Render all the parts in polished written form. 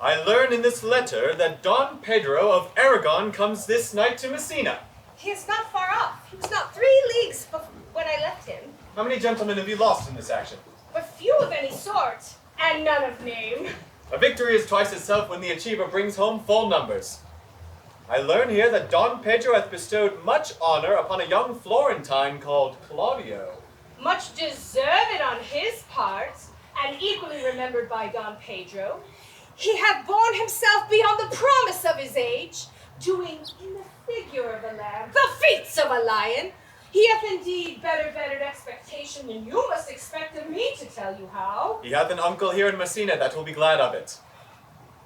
I learn in this letter that Don Pedro of Aragon comes this night to Messina. He is not far off. He was not 3 leagues when I left him. How many gentlemen have you lost in this action? But few of any sort, and none of name. A victory is twice itself when the achiever brings home full numbers. I learn here that Don Pedro hath bestowed much honor upon a young Florentine called Claudio. Much deserved on his part, and equally remembered by Don Pedro. He hath borne himself beyond the promise of his age, doing in the figure of a lamb the feats of a lion. He hath indeed bettered expectation than you must expect of me to tell you how. He hath an uncle here in Messina that will be glad of it.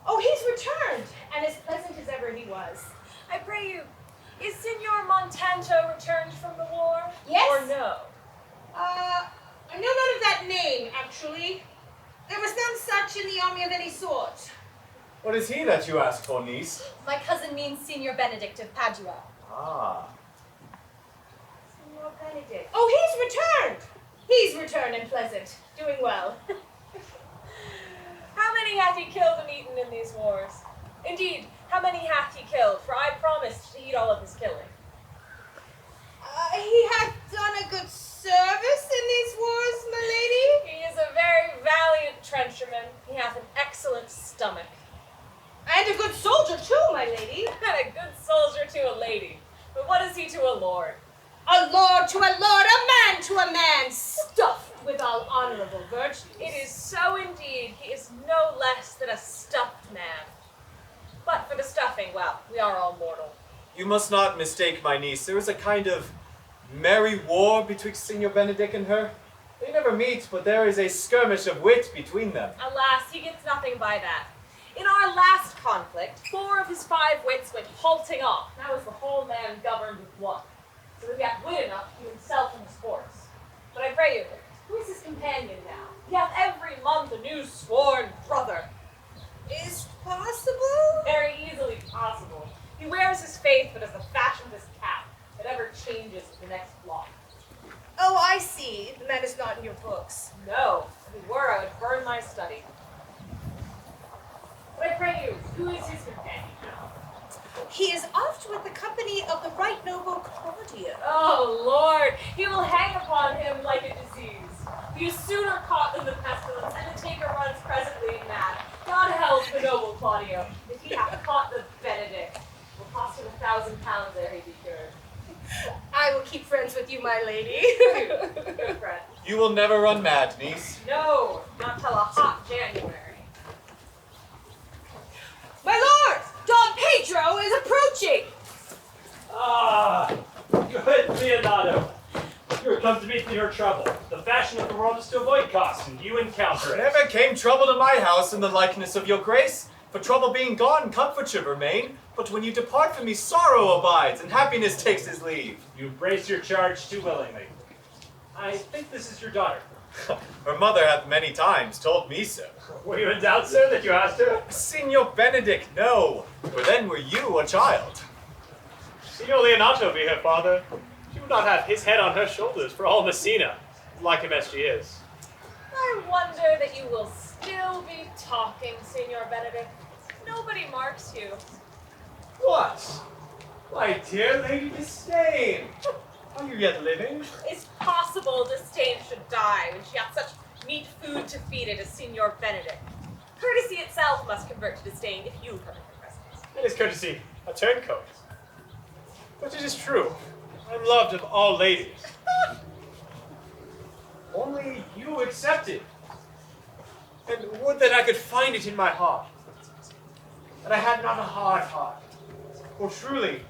Oh, he's returned, and as pleasant as ever he was. I pray you, is Signor Montanto returned from the war? Yes. Or no? I know none of that name, actually. There was none such in the army of any sort. What is he that you ask for, niece? My cousin means Signor Benedict of Padua. Ah. Signor Benedict. Oh, he's returned! He's returned and pleasant, doing well. How many hath he killed and eaten in these wars? Indeed, how many hath he killed? For I promised to eat all of his killing. He hath done a good service in these wars, my lady. He is a very valiant trencherman. He hath an excellent stomach. And a good soldier, too, my lady. And a good soldier to a lady. But what is he to a lord? A lord to a lord, a man to a man, stuffed with all honorable virtues. It is so indeed. He is no less than a stuffed man. But for the stuffing, well, we are all mortal. You must not mistake my niece. There is a kind of merry war betwixt Signor Benedict and her. They never meet, but there is a skirmish of wit between them. Alas, he gets nothing by that. In our last conflict, 4 of his 5 wits went halting off. Now is the whole man governed with 1. So that he hath wit enough to do himself and his horse. But I pray you, who is his companion now? He hath every month a new sworn brother. Is possible? Very easily possible. He wears his faith, but as the fashion of his cap, it ever changes with the next flock. Oh, I see. The man is not in your books. No, if he were, I would burn my study. But I pray you, who is his companion now? He is oft with the company of the right noble Claudio. Oh, Lord, he will hang upon him like a disease. He is sooner caught than the pestilence, and the taker runs presently mad. God help the noble Claudio, if he hath caught the Benedict. It will cost him £1,000 ere he be cured. I will keep friends with you, my lady. Good friend. You will never run mad, niece. No, not till a hot January. My lord, Don Pedro is approaching. Ah, good Leonardo. You come to meet me your trouble. The fashion of the world is to avoid costs, and you encounter it. Never came trouble to my house in the likeness of your grace. For trouble being gone, comfort should remain. But when you depart from me, sorrow abides, and happiness takes his leave. You embrace your charge too willingly. I think this is your daughter. Her mother hath many times told me so. Were you in doubt, sir, that you asked her? Signor Benedict, no. For then were you a child. Signor Leonato be her father. She would not have his head on her shoulders for all Messina, like him as she is. I wonder that you will still be talking, Signor Benedict. Nobody marks you. What? My dear Lady Disdain, are you yet living? It's possible Disdain should die when she hath such meat food to feed it as Signor Benedict. Courtesy itself must convert to disdain if you come in her presence. It is courtesy, a turncoat. But it is true, I'm loved of all ladies. Only you accept it. And would that I could find it in my heart. That I had not a hard heart. For truly,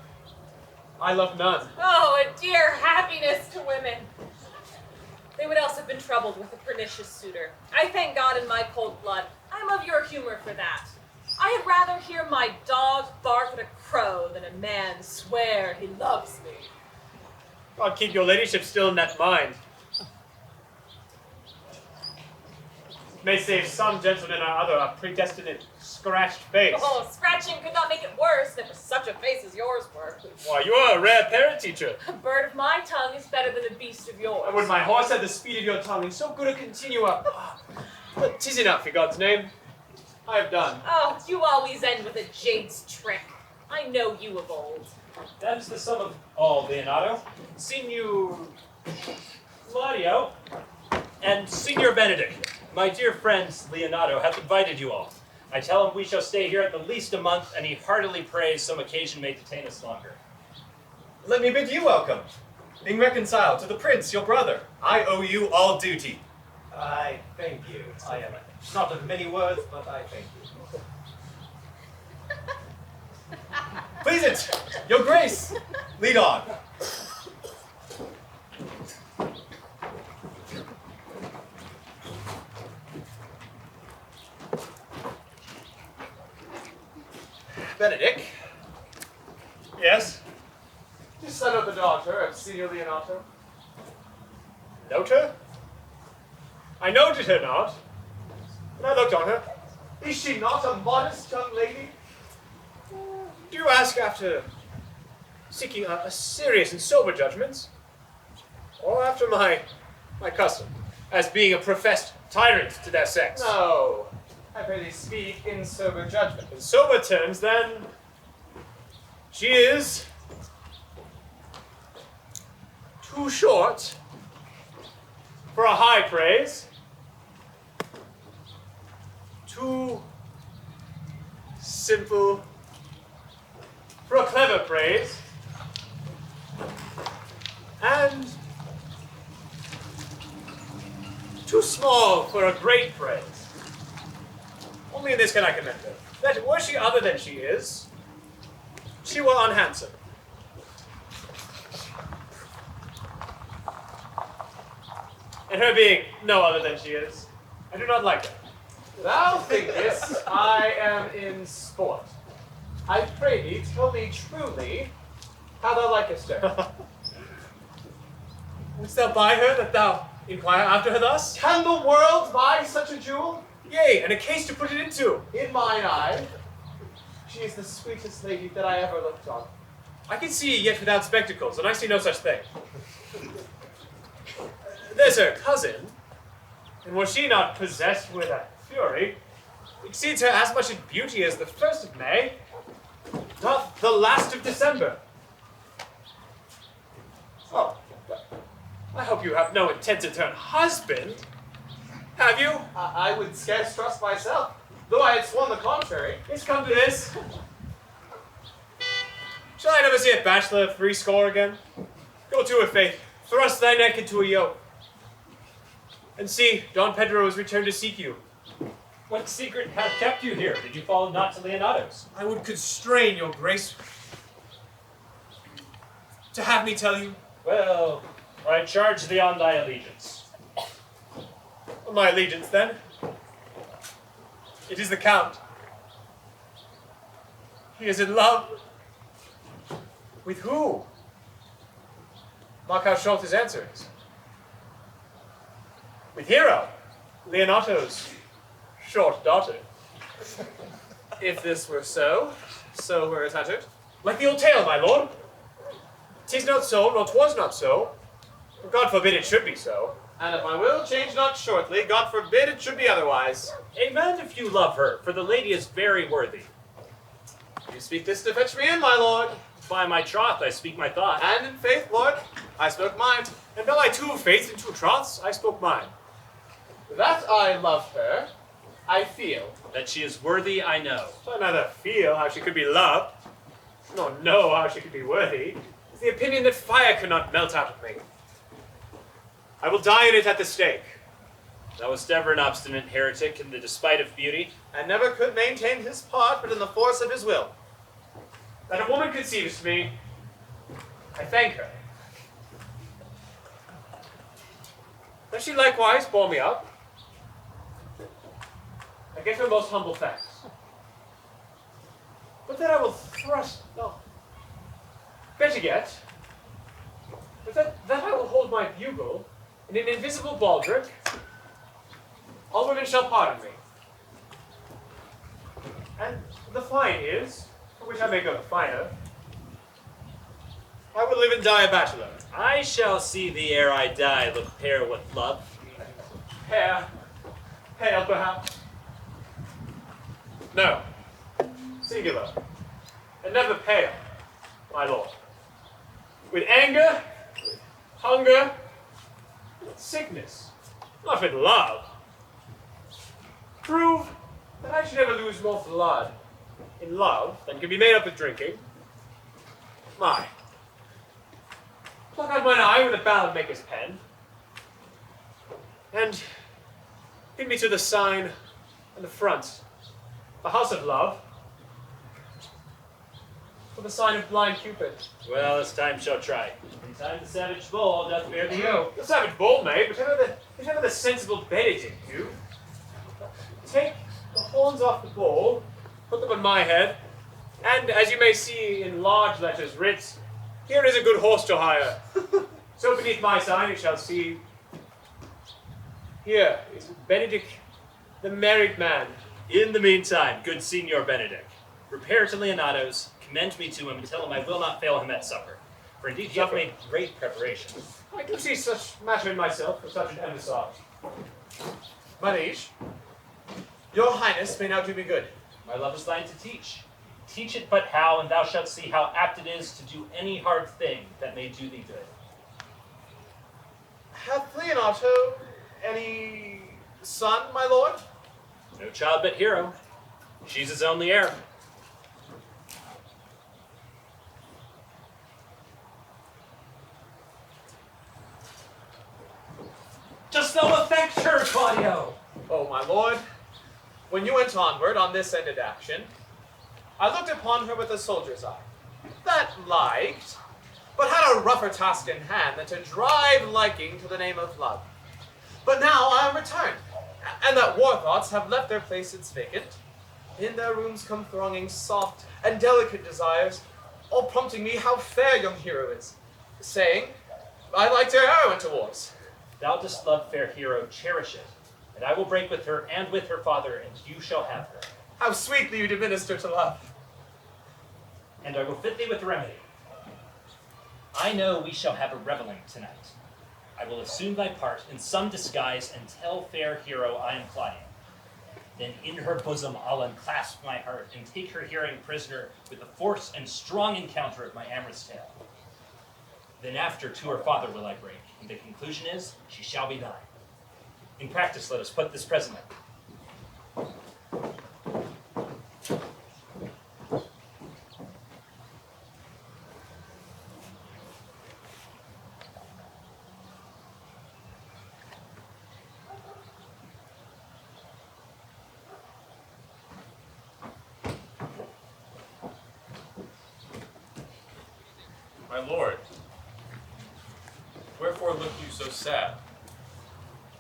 I love none. Oh, a dear happiness to women. They would else have been troubled with a pernicious suitor. I thank God in my cold blood. I'm of your humor for that. I had rather hear my dog bark at a crow than a man swear he loves me. God keep your ladyship still in that mind. May save some gentleman or other a predestinate scratched face. Oh, scratching could not make it worse if such a face as yours were. Why, you are a rare parent teacher. A bird of my tongue is better than a beast of yours. And would my horse have the speed of your tongue, and so good a continua. But 'tis enough, in God's name. I have done. Oh, you always end with a jade's trick. I know you of old. That is the sum of all, Leonardo. Signor Claudio and Signor Benedict, my dear friends Leonardo, have invited you all. I tell him we shall stay here at the least a month, and he heartily prays some occasion may detain us longer. Let me bid you welcome. Being reconciled to the prince, your brother, I owe you all duty. I thank you. I am not of many words, but I thank you. Please it, your grace. Lead on. Benedict, Yes? you son of the daughter of Signor Leonato. Note her? I noted her not. When I looked on her, Is she not a modest young lady? do you ask after seeking a serious and sober judgment? Or after my custom, as being a professed tyrant to their sex? No. I pray thee speak in sober judgment. In sober terms, then, she is too short for a high praise, too simple for a clever praise, and too small for a great praise. Only in this can I commend her, that were she other than she is, she were unhandsome. And her being no other than she is, I do not like her. Thou thinkest I am in sport. I pray thee, tell me truly how thou likest her. Wouldst thou buy her that thou inquire after her thus? Can the world buy such a jewel? Yea, and a case to put it into. In mine eye, she is the sweetest lady that I ever looked on. I can see yet without spectacles, and I see no such thing. There's her cousin, and were she not possessed with a fury, exceeds her as much in beauty as the 1st of May doth the last of December. Oh, I hope you have no intent to turn husband. Have you? I would scarce trust myself, though I had sworn the contrary. It's come to this. Shall I never see a bachelor of 60 again? Go to her, faith. Thrust thy neck into a yoke. And see, Don Pedro is returned to seek you. What secret hath kept you here? Did you follow not to Leonardo's? I would constrain your grace to have me tell you. Well, I charge thee on thy allegiance. On my allegiance, then. It is the Count. He is in love. With who? Mark how short his answer is. With Hero, Leonato's short daughter. If this were so, so were it uttered. Like the old tale, my lord. 'Tis not so, nor 'twas not so. For God forbid it should be so. And if my will change not shortly, God forbid it should be otherwise. Amen if you love her, for the lady is very worthy. You speak this to fetch me in, my lord. By my troth, I speak my thought. And in faith, Lord, I spoke mine. And though I too faith in 2 troths, I spoke mine. That I love her, I feel. That she is worthy, I know. So I neither feel how she could be loved, nor know how she could be worthy. It's the opinion that fire cannot melt out of me. I will die in it at the stake. Thou wast ever an obstinate heretic in the despite of beauty. And never could maintain his part but in the force of his will. That a woman conceives me, I thank her. That she likewise bore me up, I give her most humble thanks. But that I will thrust, no, better yet, but that I will hold my bugle in an invisible baldric, all women shall pardon me. And the fine is, for which I may go the finer, I will live and die a bachelor. I shall see thee ere I die, look pale with love. Pale perhaps. No. Singular. And never pale, my lord. With anger, with hunger, with sickness, not with love. Prove that I should ever lose more blood in love than can be made up with drinking. My. Pluck out mine eye with a ballad maker's pen, and pin me to the sign and the front, the house of love, for the sign of blind Cupid. Well, as time shall try. In time the savage bull doth bear the yoke. The savage bull, mate, whichever the sensible Benedict do. Take the horns off the bull, put them on my head, and as you may see in large letters writ, here is a good horse to hire. So beneath my sign it shall see, here is Benedict, the married man. In the meantime, good Signor Benedict, repair to Leonato's, commend me to him, and tell him I will not fail him at supper. For indeed he hath made great preparation. I do see such matter in myself for such an emissary. My liege, your highness may now do me good. My love is thine to teach. Teach it but how, and thou shalt see how apt it is to do any hard thing that may do thee good. Hath Leonato any son, my lord? No child but Hero. She's his only heir. Just thou affect her, Claudio! Oh, my lord, when you went onward on this ended action, I looked upon her with a soldier's eye. That liked, but had a rougher task in hand than to drive liking to the name of love. But now I am returned, and that war thoughts have left their places vacant. In their rooms come thronging soft and delicate desires, all prompting me how fair young Hero is, saying, I liked her heroine to wars. Thou dost love fair Hero, cherish it, and I will break with her and with her father, and you shall have her. How sweetly you do minister to love. And I will fit thee with remedy. I know we shall have a revelling tonight. I will assume thy part in some disguise and tell fair Hero I am Claudio. Then in her bosom I'll unclasp my heart and take her hearing prisoner with the force and strong encounter of my amorous tale. Then after to her father will I break, and the conclusion is, she shall be thine. In practice let us put this presently. My lord, wherefore look you so sad?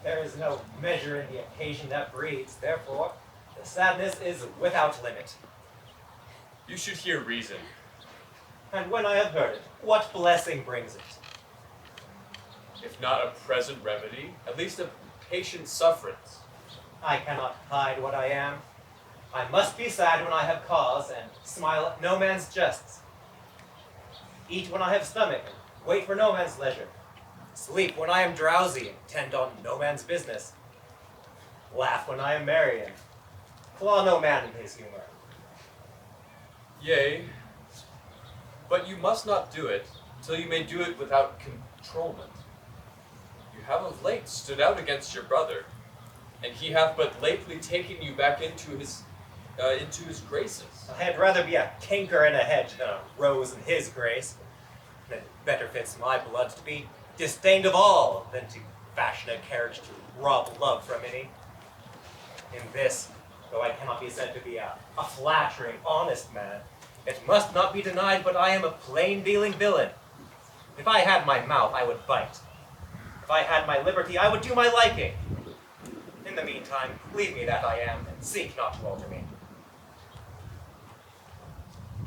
There is no measure in the occasion that breeds, therefore, the sadness is without limit. You should hear reason. And when I have heard it, what blessing brings it? If not a present remedy, at least a patient sufferance. I cannot hide what I am. I must be sad when I have cause, and smile at no man's jests. Eat when I have stomach, and wait for no man's leisure. Sleep when I am drowsy, and tend on no man's business. Laugh when I am merry, and claw no man in his humor. Yea, but you must not do it till you may do it without controlment. You have of late stood out against your brother, and he hath but lately taken you back into his graces. I had rather be a canker in a hedge than a rose in his grace. It better fits my blood to be disdained of all than to fashion a carriage to rob love from any. In this, though I cannot be said to be a flattering, honest man, it must not be denied but I am a plain-dealing villain. If I had my mouth, I would bite. If I had my liberty, I would do my liking. In the meantime, leave me that I am, and seek not to alter me.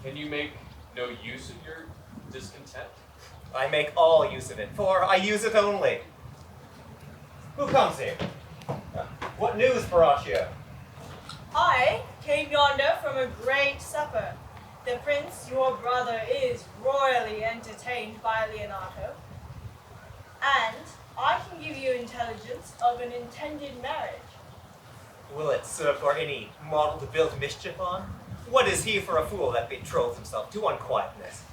Can you make no use of your discontent? I make all use of it, for I use it only. Who comes here? What news, Ferraccio? I came yonder from a great supper. The prince, your brother, is royally entertained by Leonato. And I can give you intelligence of an intended marriage. Will it serve for any model to build mischief on? What is he for a fool that betroths himself to unquietness?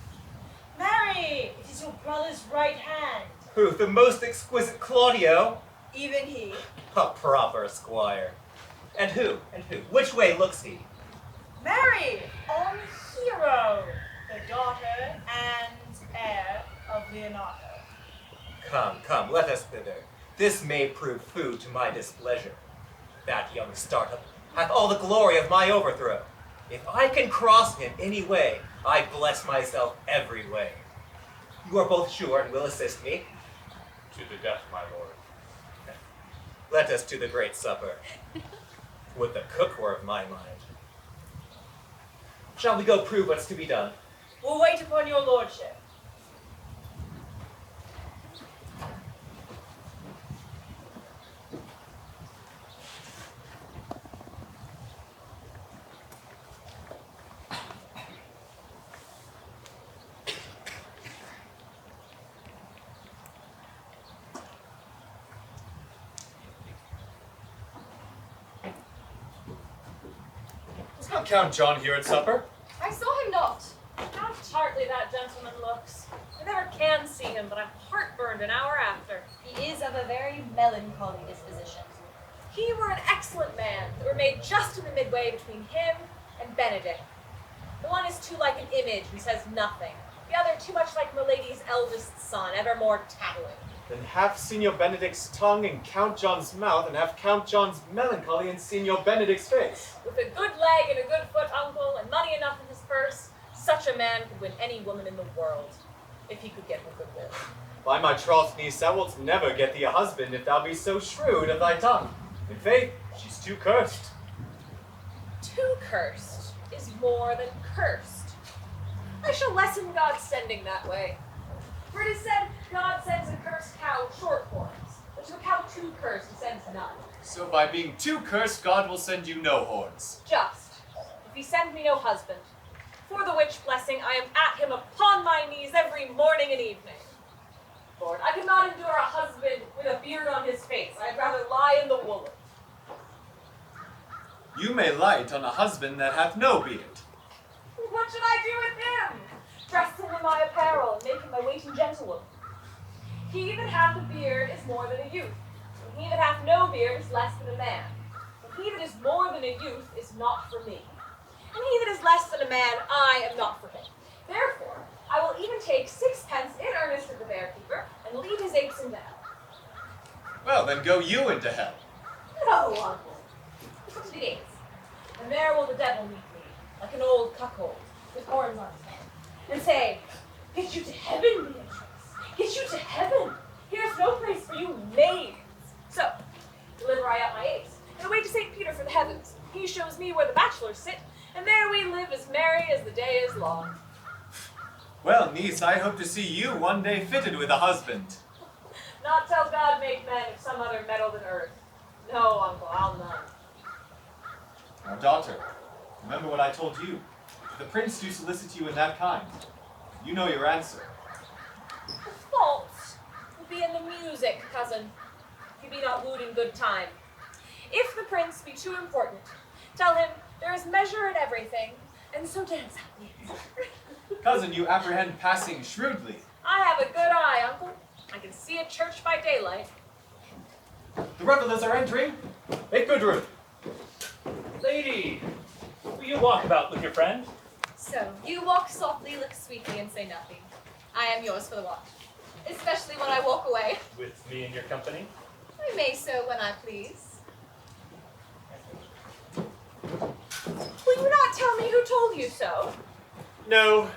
Marry! It is your brother's right hand. Who, the most exquisite Claudio? Even he. A proper squire. And who? Which way looks he? Marry! On Hero, the daughter and heir of Leonardo. Come, let us thither. This may prove food to my displeasure. That young startup hath all the glory of my overthrow. If I can cross him any way, I bless myself every way. You are both sure and will assist me? To the death, my lord. Let us to the great supper. Would the cook were of my mind. Shall we go prove what's to be done? We'll wait upon your lordship. Is not Count John here at supper? I saw him not. How tartly that gentleman looks. I never can see him, but I'm heartburned an hour after. He is of a very melancholy disposition. He were an excellent man that were made just in the midway between him and Benedict. The one is too like an image and says nothing. The other too much like Milady's eldest son, evermore tattling. Then have Signor Benedict's tongue in Count John's mouth, and have Count John's melancholy in Signor Benedict's face. With a good leg and a good foot, uncle, and money enough in his purse, such a man could win any woman in the world, if he could get her goodwill. By my troth, niece, thou wilt never get thee a husband if thou be so shrewd of thy tongue. In faith, she's too cursed. Too cursed is more than cursed. I shall lessen God's sending that way. For it is said, God sends a cursed cow short horns, but to a cow too cursed he sends none. So by being too cursed, God will send you no horns. Just, if he send me no husband, for the which blessing I am at him upon my knees every morning and evening. Lord, I cannot endure a husband with a beard on his face. I'd rather lie in the woolen. You may light on a husband that hath no beard. What should I do with him? Dress him in my apparel and make him my waiting gentlewoman. He that hath a beard is more than a youth, and he that hath no beard is less than a man. And he that is more than a youth is not for me. And he that is less than a man, I am not for him. Therefore, I will even take 6pence in earnest of the bearkeeper, and lead his apes into hell. Well, then go you into hell. No, uncle. Come to the gates, and there will the devil meet me, like an old cuckold, with horns on his head, and say, "Get you to heaven, Beatrice! Get you to heaven! Here's no place for you maids!" So, deliver I up my apes, and away to St. Peter for the heavens. He shows me where the bachelors sit, and there we live as merry as the day is long. Well, niece, I hope to see you one day fitted with a husband. Not till God make men of some other metal than earth. No, uncle, I'll none. Now, daughter, remember what I told you. If the prince do solicit you in that kind, you know your answer. The fault will be in the music, cousin, if you be not wooed in good time. If the prince be too important, tell him there is measure in everything, and so dance at me. Cousin, you apprehend passing shrewdly. I have a good eye, uncle. I can see a church by daylight. The revelers are entering. Make good room. Lady, will you walk about with your friend? So, you walk softly, look sweetly, and say nothing. I am yours for the watch, especially when I walk away. With me in your company? I may so when I please. Will you not tell me who told you so? No,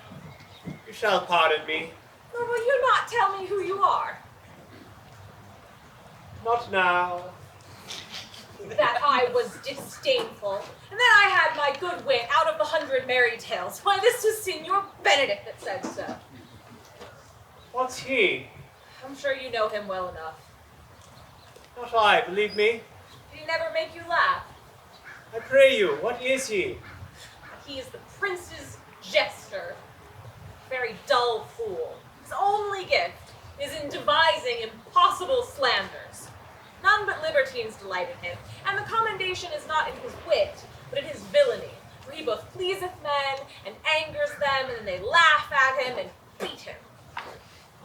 you shall pardon me. Nor will you not tell me who you are? Not now. That I was disdainful, and then I had my good wit out of the 100 merry tales. Why, this was Signor Benedict that said so. What's he? I'm sure you know him well enough. Not I, believe me. Did he never make you laugh? I pray you, what is he? He is the prince's jester. Very dull fool. His only gift is in devising impossible slanders. None but libertines delight in him, and the commendation is not in his wit, but in his villainy, for he both pleaseth men and angers them, and then they laugh at him and beat him.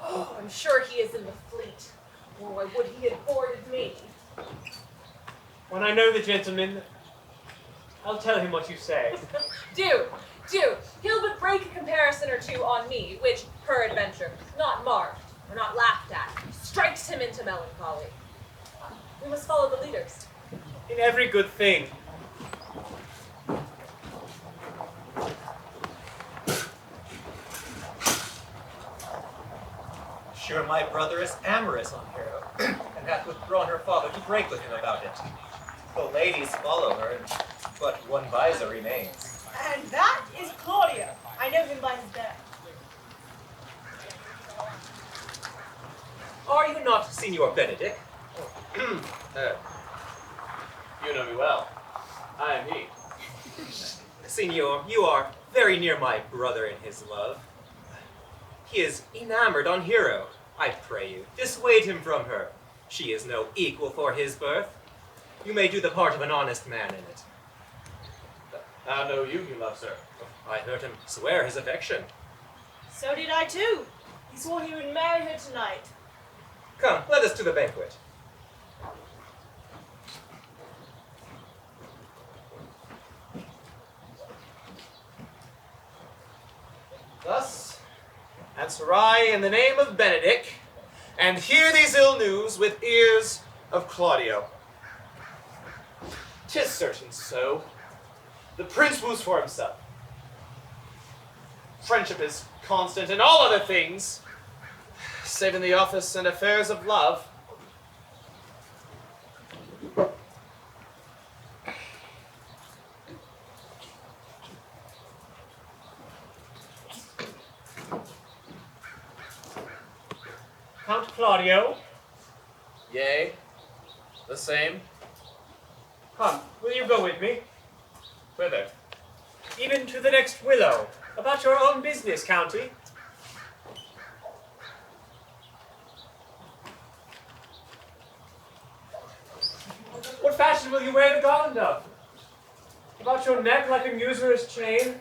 Oh, I'm sure he is in the fleet, or I would he had boarded me. When I know the gentleman, I'll tell him what you say. Do. He'll but break a comparison or two on me, which, peradventure, not marked, or not laughed at, strikes him into melancholy. We must follow the leaders. In every good thing. Sure, my brother is amorous on Hero, and hath withdrawn her father to break with him about it. The ladies follow her, but one visor remains. And that is Claudio. I know him by his bearing. Are you not Signor Benedict? You know me well. I am he. Signor, you are very near my brother in his love. He is enamored on Hero. I pray you, dissuade him from her. She is no equal for his birth. You may do the part of an honest man in it. How know you he loves her? I heard him swear his affection. So did I too. He swore he would marry her tonight. Come, let us to the banquet. Thus, answer I in the name of Benedict, and hear these ill news with ears of Claudio. 'Tis certain so. The prince woos for himself. Friendship is constant in all other things, save in the office and affairs of love. Count Claudio. Yea, the same. Come, will you go with me? Whither? Even to the next willow. About your own business, County. What fashion will you wear the garland of? About your neck like a usurer's chain?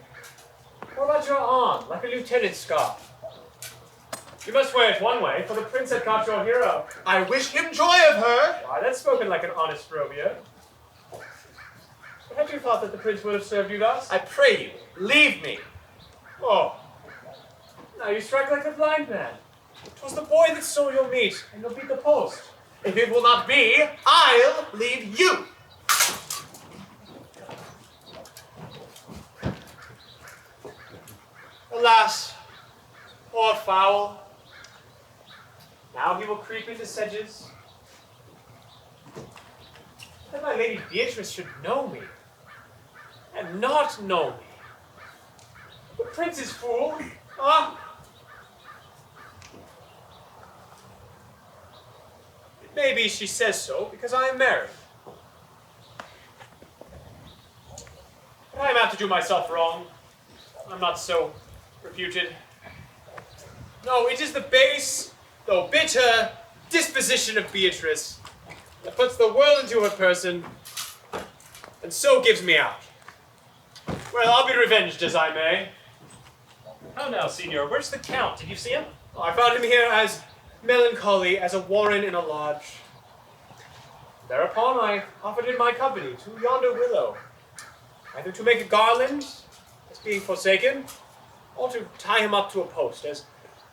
Or about your arm like a lieutenant's scarf? You must wear it one way, for the prince had caught your hero. I wish him joy of her. Why, that's spoken like an honest Romeo. But had you thought that the prince would have served you thus? I pray you, leave me. Oh, now you strike like a blind man. 'Twas the boy that stole your meat, and you'll beat the post. If it will not be, I'll leave you. Alas, poor fowl. Now he will creep into sedges. That my lady Beatrice should know me, and not know me. The prince is fool. Ah! It may be she says so because I am married. But I am apt to do myself wrong. I'm not so reputed. No, it is the base, though bitter, disposition of Beatrice that puts the world into her person, and so gives me out. Well, I'll be revenged as I may. Oh, now, Signor, where's the Count? Did you see him? I found him here as melancholy as a warren in a lodge. Thereupon I offered him my company to yonder willow, either to make a garland, as being forsaken, or to tie him up to a post, as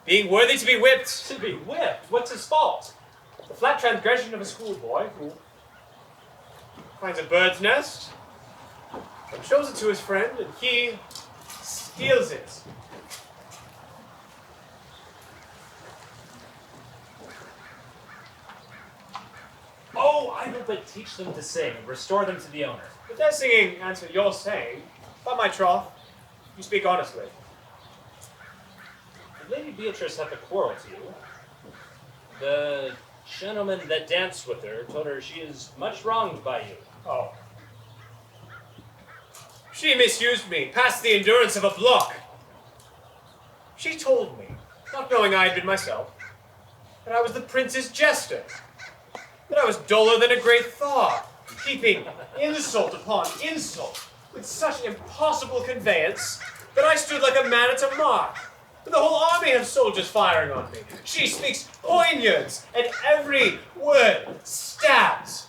being worthy to be whipped. To be whipped? What's his fault? The flat transgression of a schoolboy who finds a bird's nest, and shows it to his friend, and he steals it. Oh, I will but teach them to sing and restore them to the owner. But their singing answer your saying, by my troth, you speak honestly. The Lady Beatrice hath a quarrel to you. The gentleman that danced with her told her she is much wronged by you. Oh. She misused me, past the endurance of a block. She told me, not knowing I had been myself, that I was the prince's jester. that I was duller than a great thaw, heaping insult upon insult with such an impossible conveyance that I stood like a man at a mark, with the whole army of soldiers firing on me. She speaks poignards, and every word stabs.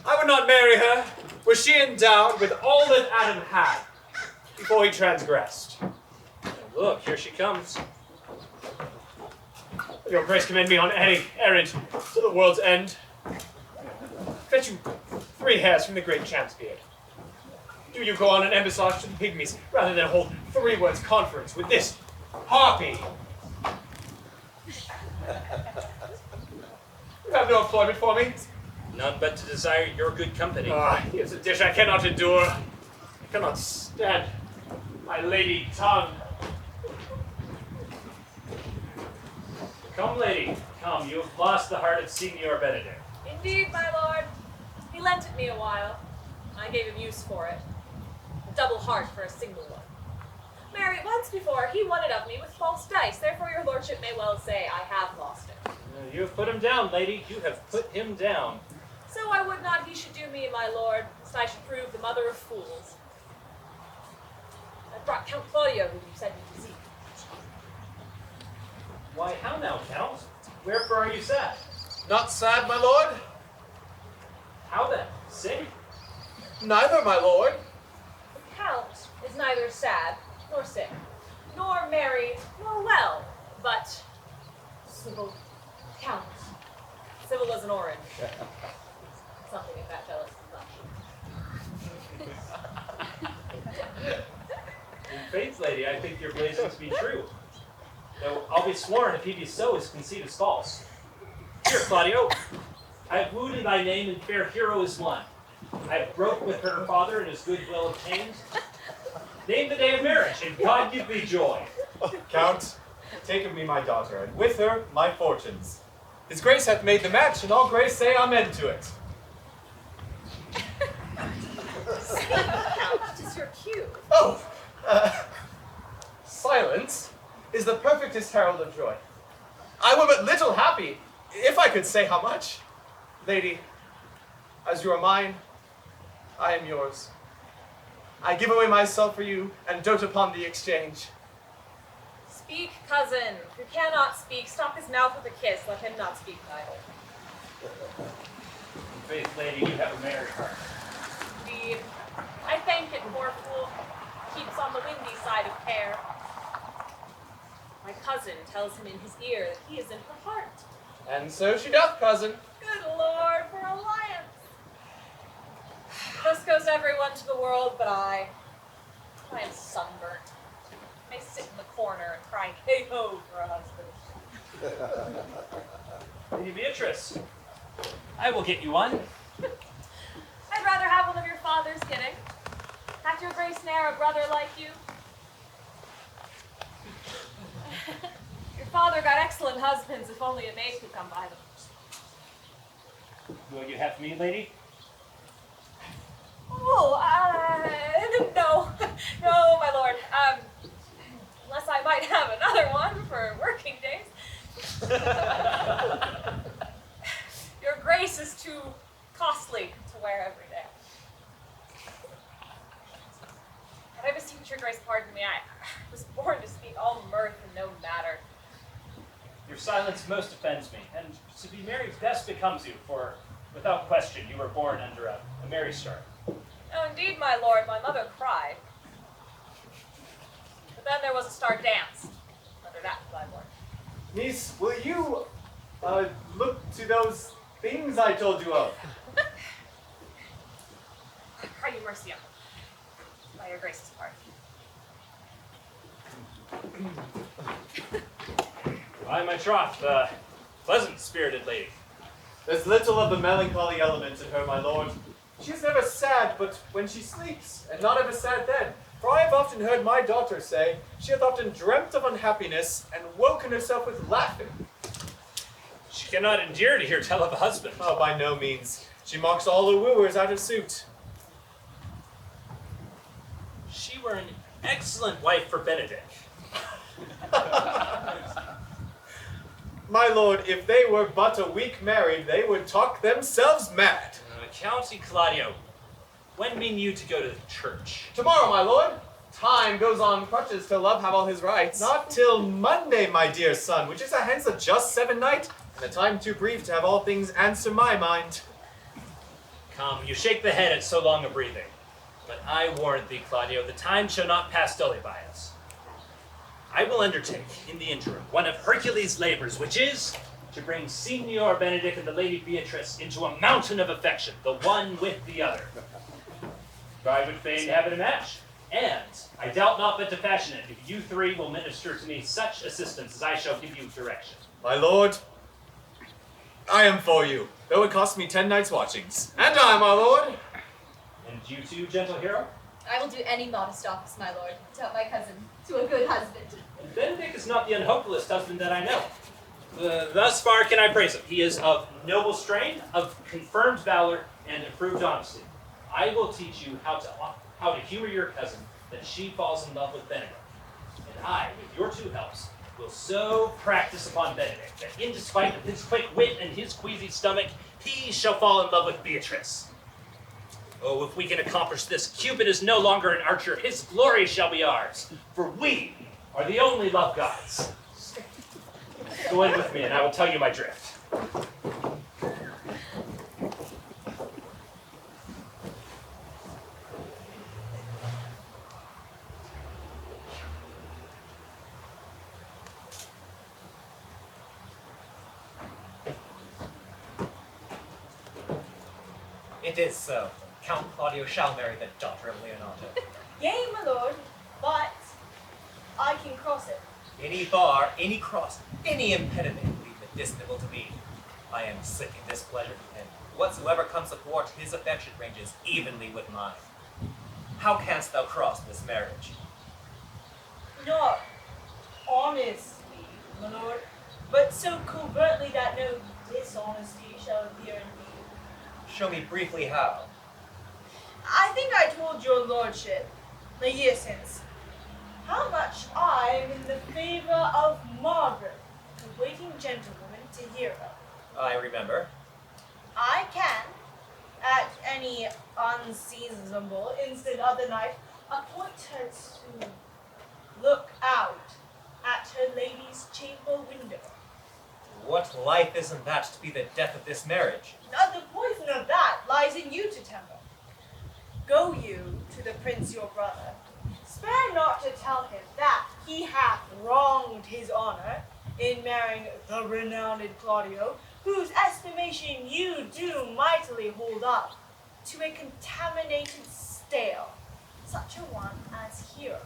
I would not marry her, were she endowed with all that Adam had before he transgressed. Look, here she comes. Your grace commend me on any errand to the world's end. Fetch you 3 hairs from the great champ's beard. Do you go on an embassage to the pygmies rather than hold 3 words conference with this harpy? You have no employment for me? None but to desire your good company. Here's a dish I cannot endure. I cannot stand my lady tongue. Come, lady, come. You have lost the heart of Signor Benedict. Indeed, my lord. He lent it me a while. I gave him use for it. A double heart for a single one. Marry, once before, he won it of me with false dice. Therefore, your lordship may well say I have lost it. You have put him down, lady. You have put him down. So I would not he should do me, my lord, lest I should prove the mother of fools. I brought Count Claudio, whom you sent me to seek. Why, how now, Count? Wherefore are you sad? Not sad, my lord? How then? Sing? Neither, my lord. The Count is neither sad, nor sick, nor merry, nor well, but civil. Count. Civil as an orange. Something of that jealous complexion. In faith, lady, I think your blazing to be true. Though I'll be sworn if he be so, his conceit is false. Here, Claudio, I have wooed in thy name, and fair hero is won. I have broke with her father, and his goodwill obtained. Name the day of marriage, and God give thee joy. Count, take of me my daughter, and with her my fortunes. His grace hath made the match, and all grace say amen to it. Count, 'tis your cue. Oh, silence is the perfectest herald of joy. I were but little happy, if I could say how much. Lady, as you are mine, I am yours. I give away myself for you, and dote upon the exchange. Speak, cousin. Who cannot speak, stop his mouth with a kiss. Let him not speak idle. In faith, lady, you have a merry heart. Indeed. I thank it, poor fool. Keeps on the windy side of care. My cousin tells him in his ear that he is in her heart. And so she doth, cousin. Good Lord, for alliance. Thus goes everyone to the world but I. I am sunburnt. I sit in the corner and cry hey-ho for a husband. Lady Beatrice, I will get you one. I'd rather have one of your father's getting. Hath your grace ne'er a brother like you? Your father got excellent husbands, if only a maid could come by them. Will you have me, lady? Oh, no. No, my lord. Unless I might have another one for working days. Your grace is too costly to wear every day. And I beseech your grace pardon me. I was born to speak all mirth and no matter. Your silence most offends me, and to be married best becomes you, for without question you were born under a merry star. Oh, indeed, my lord, my mother cried. But then there was a star dance. Under that, my lord. Niece, will you look to those things I told you of? I cry you mercy on them. By your grace's pardon. By my troth, pleasant-spirited lady. There's little of the melancholy element in her, my lord. She is never sad but when she sleeps, and not ever sad then. For I have often heard my daughter say, she hath often dreamt of unhappiness, and woken herself with laughing. She cannot endure to hear tell of a husband. Oh, by no means. She mocks all her wooers out of suit. She were an excellent wife for Benedict. My lord, if they were but a week married, they would talk themselves mad. County Claudio, when mean you to go to the church? Tomorrow, my lord. Time goes on crutches till love have all his rights. Not till Monday, my dear son, which is a hence of just 7 night, and a time too brief to have all things answer my mind. Come, you shake the head at so long a breathing. But I warn thee, Claudio, the time shall not pass dully by us. I will undertake, in the interim, one of Hercules' labors, which is to bring Signor Benedict and the Lady Beatrice into a mountain of affection, the one with the other. For I would fain have it a match, and I doubt not but to fashion it, if you three will minister to me such assistance as I shall give you direction. My lord, I am for you, though it cost me 10 nights' watchings. And I, my lord. And you too, gentle hero? I will do any modest office, my lord, to help my cousin to a good husband. And Benedict is not the unhopeless husband that I know. Thus far can I praise him. He is of noble strain, of confirmed valor, and approved honesty. I will teach you how to humor your cousin, that she falls in love with Benedict. And I, with your 2 helps, will so practice upon Benedict that in despite of his quick wit and his queasy stomach, he shall fall in love with Beatrice. Oh, if we can accomplish this, Cupid is no longer an archer. His glory shall be ours, for we are the only love gods. Go in with me, and I will tell you my drift. It is so. Count Claudio shall marry the daughter of Leonato. Yea, my lord, but I can cross it. Any bar, any cross, any impediment leave medicinable to me. I am sick in displeasure, and whatsoever comes athwart his affection ranges evenly with mine. How canst thou cross this marriage? Not honestly, my lord, but so covertly that no dishonesty shall appear in me. Show me briefly how. I think I told your lordship, a year since, how much I am in the favor of Margaret, the waiting gentlewoman to Hero. I remember. I can, at any unseasonable instant of the night, appoint her to look out at her lady's chamber window. What life isn't that to be the death of this marriage? Now the poison of that lies in you to temper. Go you to the prince your brother. Spare not to tell him that he hath wronged his honor in marrying the renowned Claudio, whose estimation you do mightily hold up, to a contaminated stale, such a one as Hero.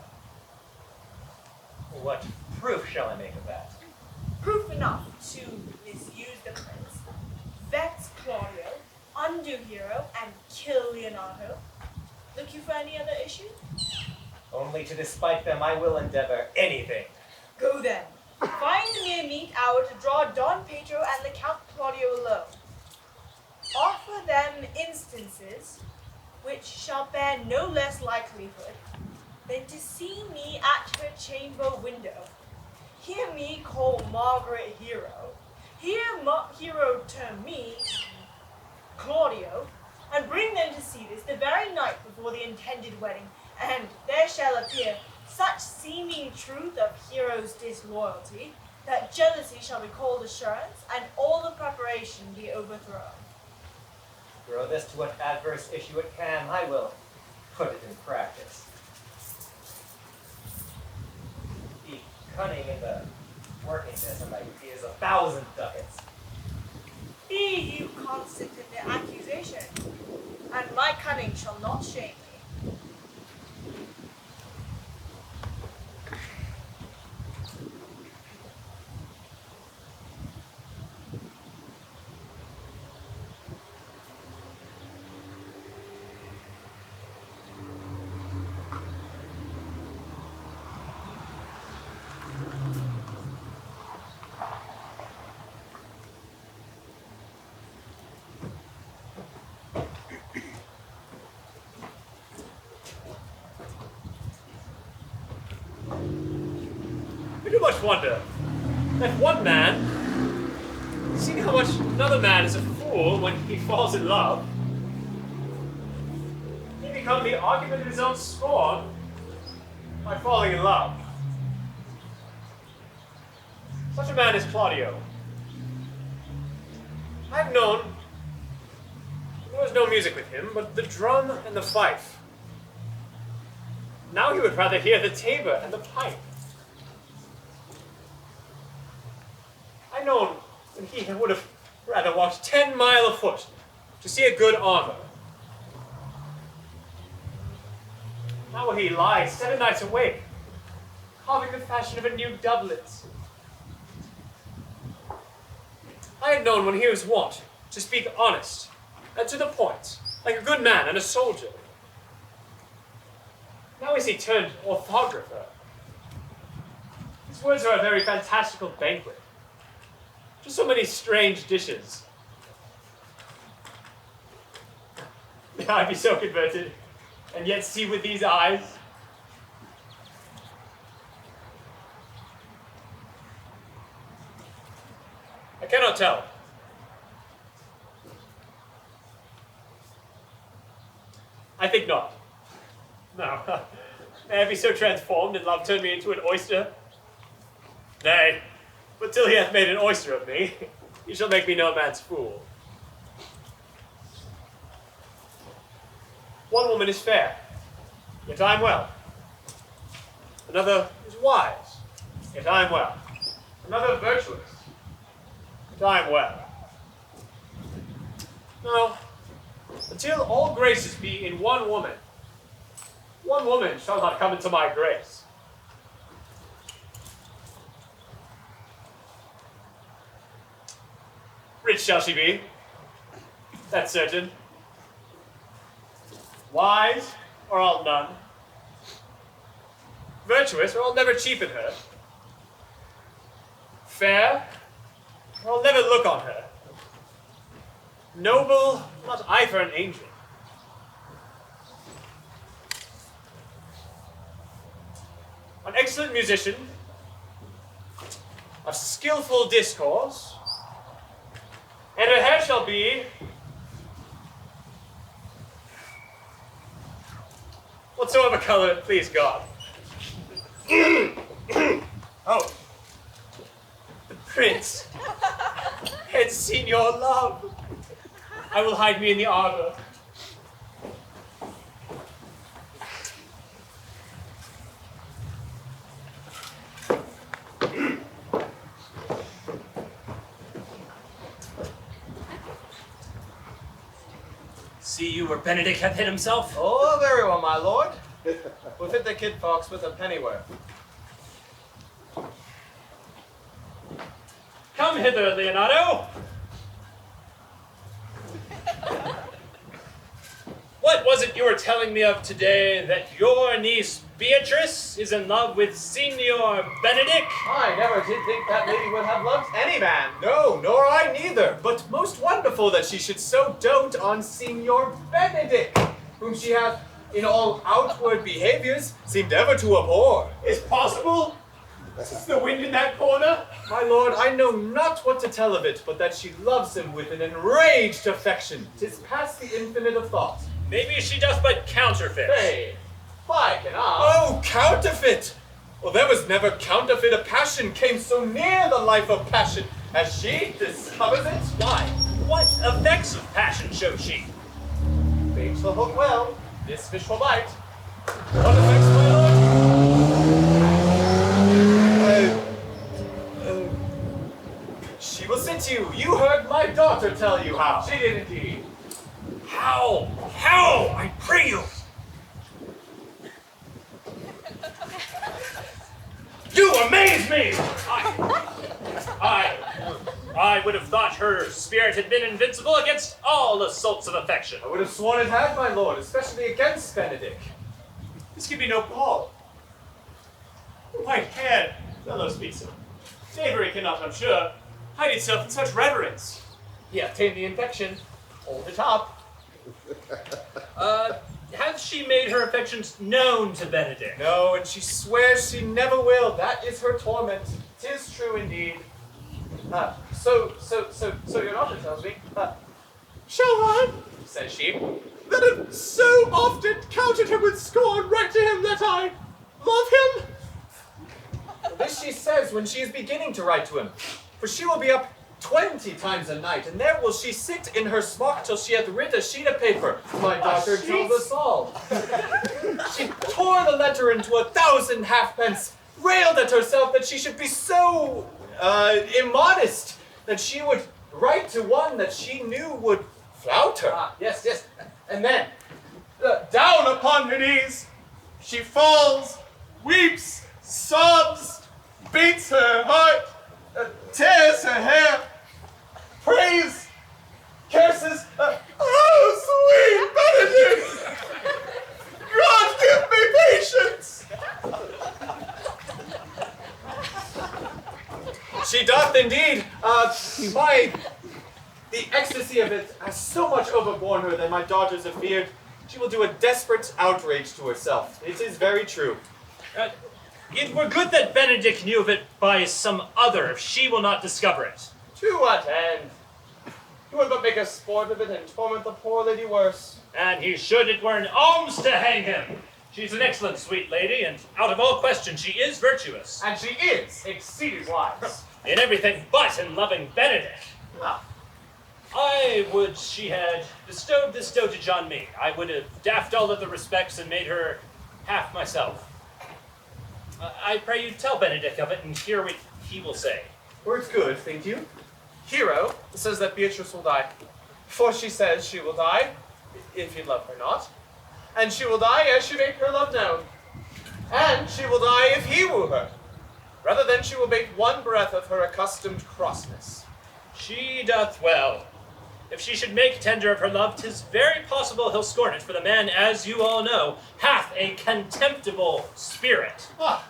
What proof shall I make of that? Proof enough to misuse the prince, vex Claudio, undo Hero, and kill Leonato. Look you for any other issue? Only to despite them I will endeavor anything. Go then. Find me a meet hour to draw Don Pedro and the Count Claudio alone. Offer them instances which shall bear no less likelihood than to see me at her chamber window. Hear me call Margaret Hero. Hear Hero term me Claudio, and bring them to see this the very night before the intended wedding, and there shall appear such seeming truth of Hero's disloyalty, that jealousy shall be called assurance, and all the preparation be overthrown. Throw this to what adverse issue it can, I will put it in practice. Be cunning in the working this, and my fee is 1,000 ducats. Be you constant in the accusation, and my cunning shall not shame me. I do much wonder that one man seeing how much another man is a fool when he falls in love, he become the argument of his own scorn by falling in love. Such a man is Claudio. I've known there was no music with him, but the drum and the fife. Now he would rather hear the tabor and the pipe. I've known that he would have rather walked 10 miles afoot to see a good armor. Now will he lie 7 nights awake, carving the fashion of a new doublet. I had known when he was wont to speak honest and to the point, like a good man and a soldier. Now is he turned orthographer. His words are a very fantastical banquet. Just so many strange dishes. May I be so converted, and yet see with these eyes? I cannot tell. I think not. No. May I be so transformed and love turn me into an oyster? Nay, but till he hath made an oyster of me, he shall make me no man's fool. One woman is fair, yet I am well. Another is wise, yet I am well. Another virtuous, yet I am well. No, until all graces be in one woman shall not come into my grace. Rich shall she be, that's certain. Wise, or I'll none. Virtuous, or I'll never cheapen her. Fair, or I'll never look on her. Noble, not I for an angel. An excellent musician, of skillful discourse, and her hair shall be whatsoever color it please God. Oh, the prince had seen your love. I will hide me in the arbor. See you where Benedict hath hid himself? Oh, very well, my lord. We'll fit the kid fox with a pennyworth. Come hither, Leonardo. What was it you were telling me of today, that your niece Beatrice is in love with Signor Benedict? I never did think that lady would have loved any man. No, nor I neither. But most wonderful that she should so dote on Signor Benedict, whom she hath, in all outward behaviors, seemed ever to abhor. Is possible? Is the wind in that corner? My lord, I know not what to tell of it, but that she loves him with an enraged affection. 'Tis past the infinite of thought. Maybe she doth but counterfeit. Hey, why can I? Oh, counterfeit! Well, there was never counterfeit a passion came so near the life of passion as she discovers it. Why? What effects of passion shows she? Bait shall hook well, this fish will bite. What effects, my lord? She will sit you. You heard my daughter tell you how. She did indeed. How? How? I pray you. You amaze me! I would have thought her spirit had been invincible against all assaults of affection. I would have sworn it had, my lord, especially against Benedict. This could be no Paul. White-haired fellow speaks of. Knavery cannot, I'm sure, hide itself in such reverence. He obtained the infection. Hold it up. Hath she made her affections known to Benedict? No, and she swears she never will. That is her torment. 'Tis true indeed. So your daughter tells me, shall I, says she, that have so often counted him with scorn, write to him that I love him? This she says when she is beginning to write to him, for she will be up 20 times a night, and there will she sit in her smock till she hath writ a sheet of paper. My daughter tells us all. She tore the letter into 1,000 halfpence, railed at herself that she should be so immodest that she would write to one that she knew would flout her. Yes. And then, down upon her knees, she falls, weeps, sobs, beats her heart, tears her hair, prays, curses. Oh, sweet Benedict! God give me patience! She doth indeed. The ecstasy of it has so much overborne her that my daughters have feared she will do a desperate outrage to herself. It is very true. It were good that Benedict knew of it by some other, if she will not discover it. To what end? He would but make a sport of it and torment the poor lady worse. And he should it were an alms to hang him. She's an excellent sweet lady, and out of all question she is virtuous. And she is exceeding wise. In everything but in loving Benedict. Ah. I would she had bestowed this dotage on me. I would have daffed all other respects and made her half myself. I pray you tell Benedict of it and hear what he will say. Words good, think you? Hero says that Beatrice will die. For she says she will die, if you love her not. And she will die as she make her love known. And she will die if he woo her. Rather than she will make one breath of her accustomed crossness. She doth well. If she should make tender of her love, 'tis very possible he'll scorn it, for the man, as you all know, hath a contemptible spirit. Ah.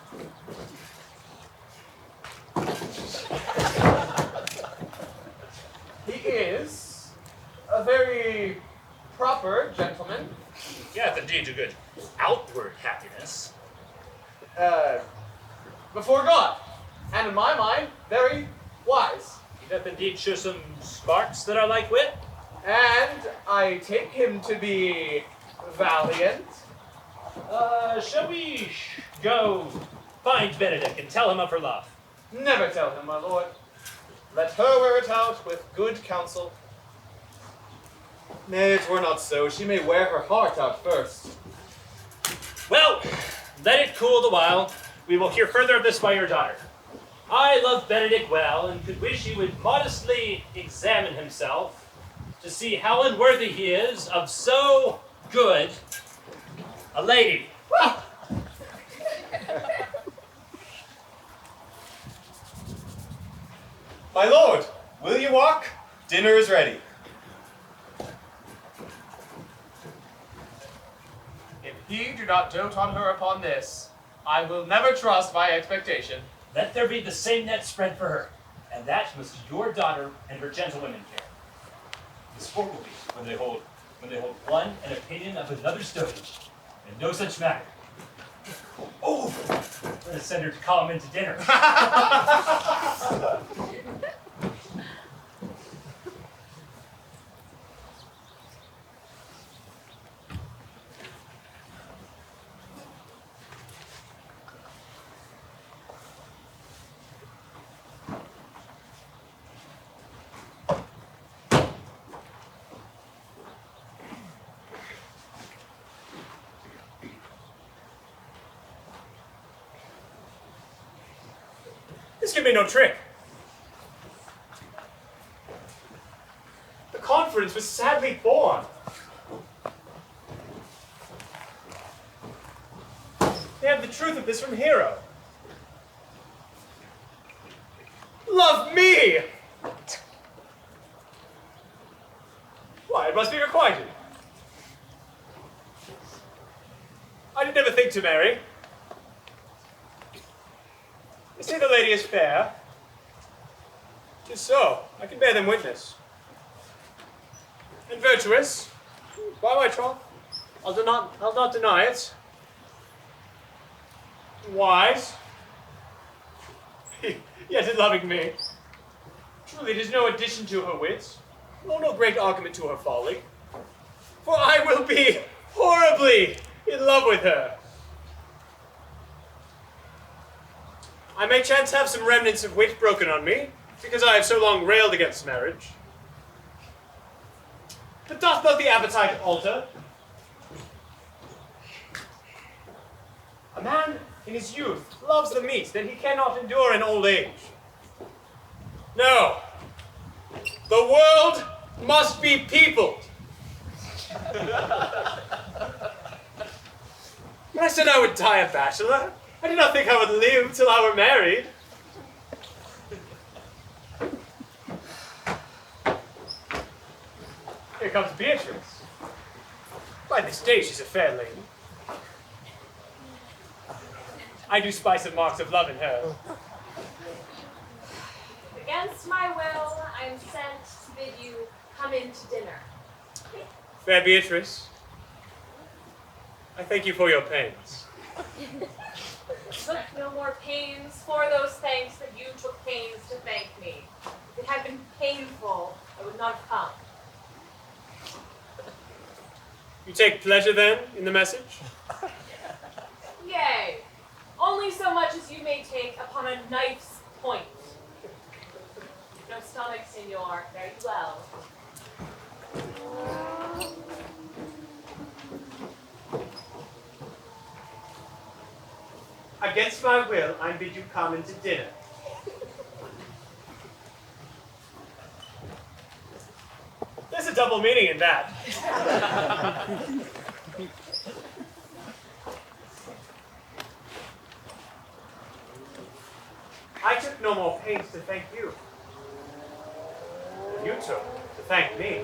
He is a very proper gentleman. He hath indeed a good outward happiness. Before God, and in my mind, very wise. He doth indeed show some sparks that are like wit. And I take him to be valiant. Shall we go find Benedict and tell him of her love? Never tell him, my lord. Let her wear it out with good counsel. Nay, it were not so. She may wear her heart out first. Well, let it cool the while. We will hear further of this by your daughter. I love Benedict well, and could wish he would modestly examine himself to see how unworthy he is of so good a lady. My lord, will you walk? Dinner is ready. If he do not dote on her upon this, I will never trust my expectation. Let there be the same net spread for her, and that must your daughter and her gentlewomen care. The sport will be when they hold one an opinion of another's dotage, and no such matter. Oh, let us send her to call him into dinner. This can be no trick. The conference was sadly born. They have the truth of this from Hero. Love me! Why, it must be requited. I did never think to marry. You say the lady is fair. 'Tis so. I can bear them witness. And virtuous. By my troth, I'll not deny it. Wise. Yet in loving me. Truly, it is no addition to her wits, nor no great argument to her folly. For I will be horribly in love with her. I may chance have some remnants of wit broken on me, because I have so long railed against marriage. But doth not the appetite alter? A man in his youth loves the meat that he cannot endure in old age. No, the world must be peopled. When I said I would die a bachelor, I did not think I would live till I were married. Here comes Beatrice. By this day she's a fair lady. I do spy some marks of love in her. Against my will, I am sent to bid you come in to dinner. Fair Beatrice, I thank you for your pains. Took no more pains for those thanks that you took pains to thank me. If it had been painful, I would not have come. You take pleasure, then, in the message? Yea, only so much as you may take upon a knife's point. No stomach, senor, fare you well. Against my will, I bid you come into dinner. There's a double meaning in that. I took no more pains to thank you than you took to thank me.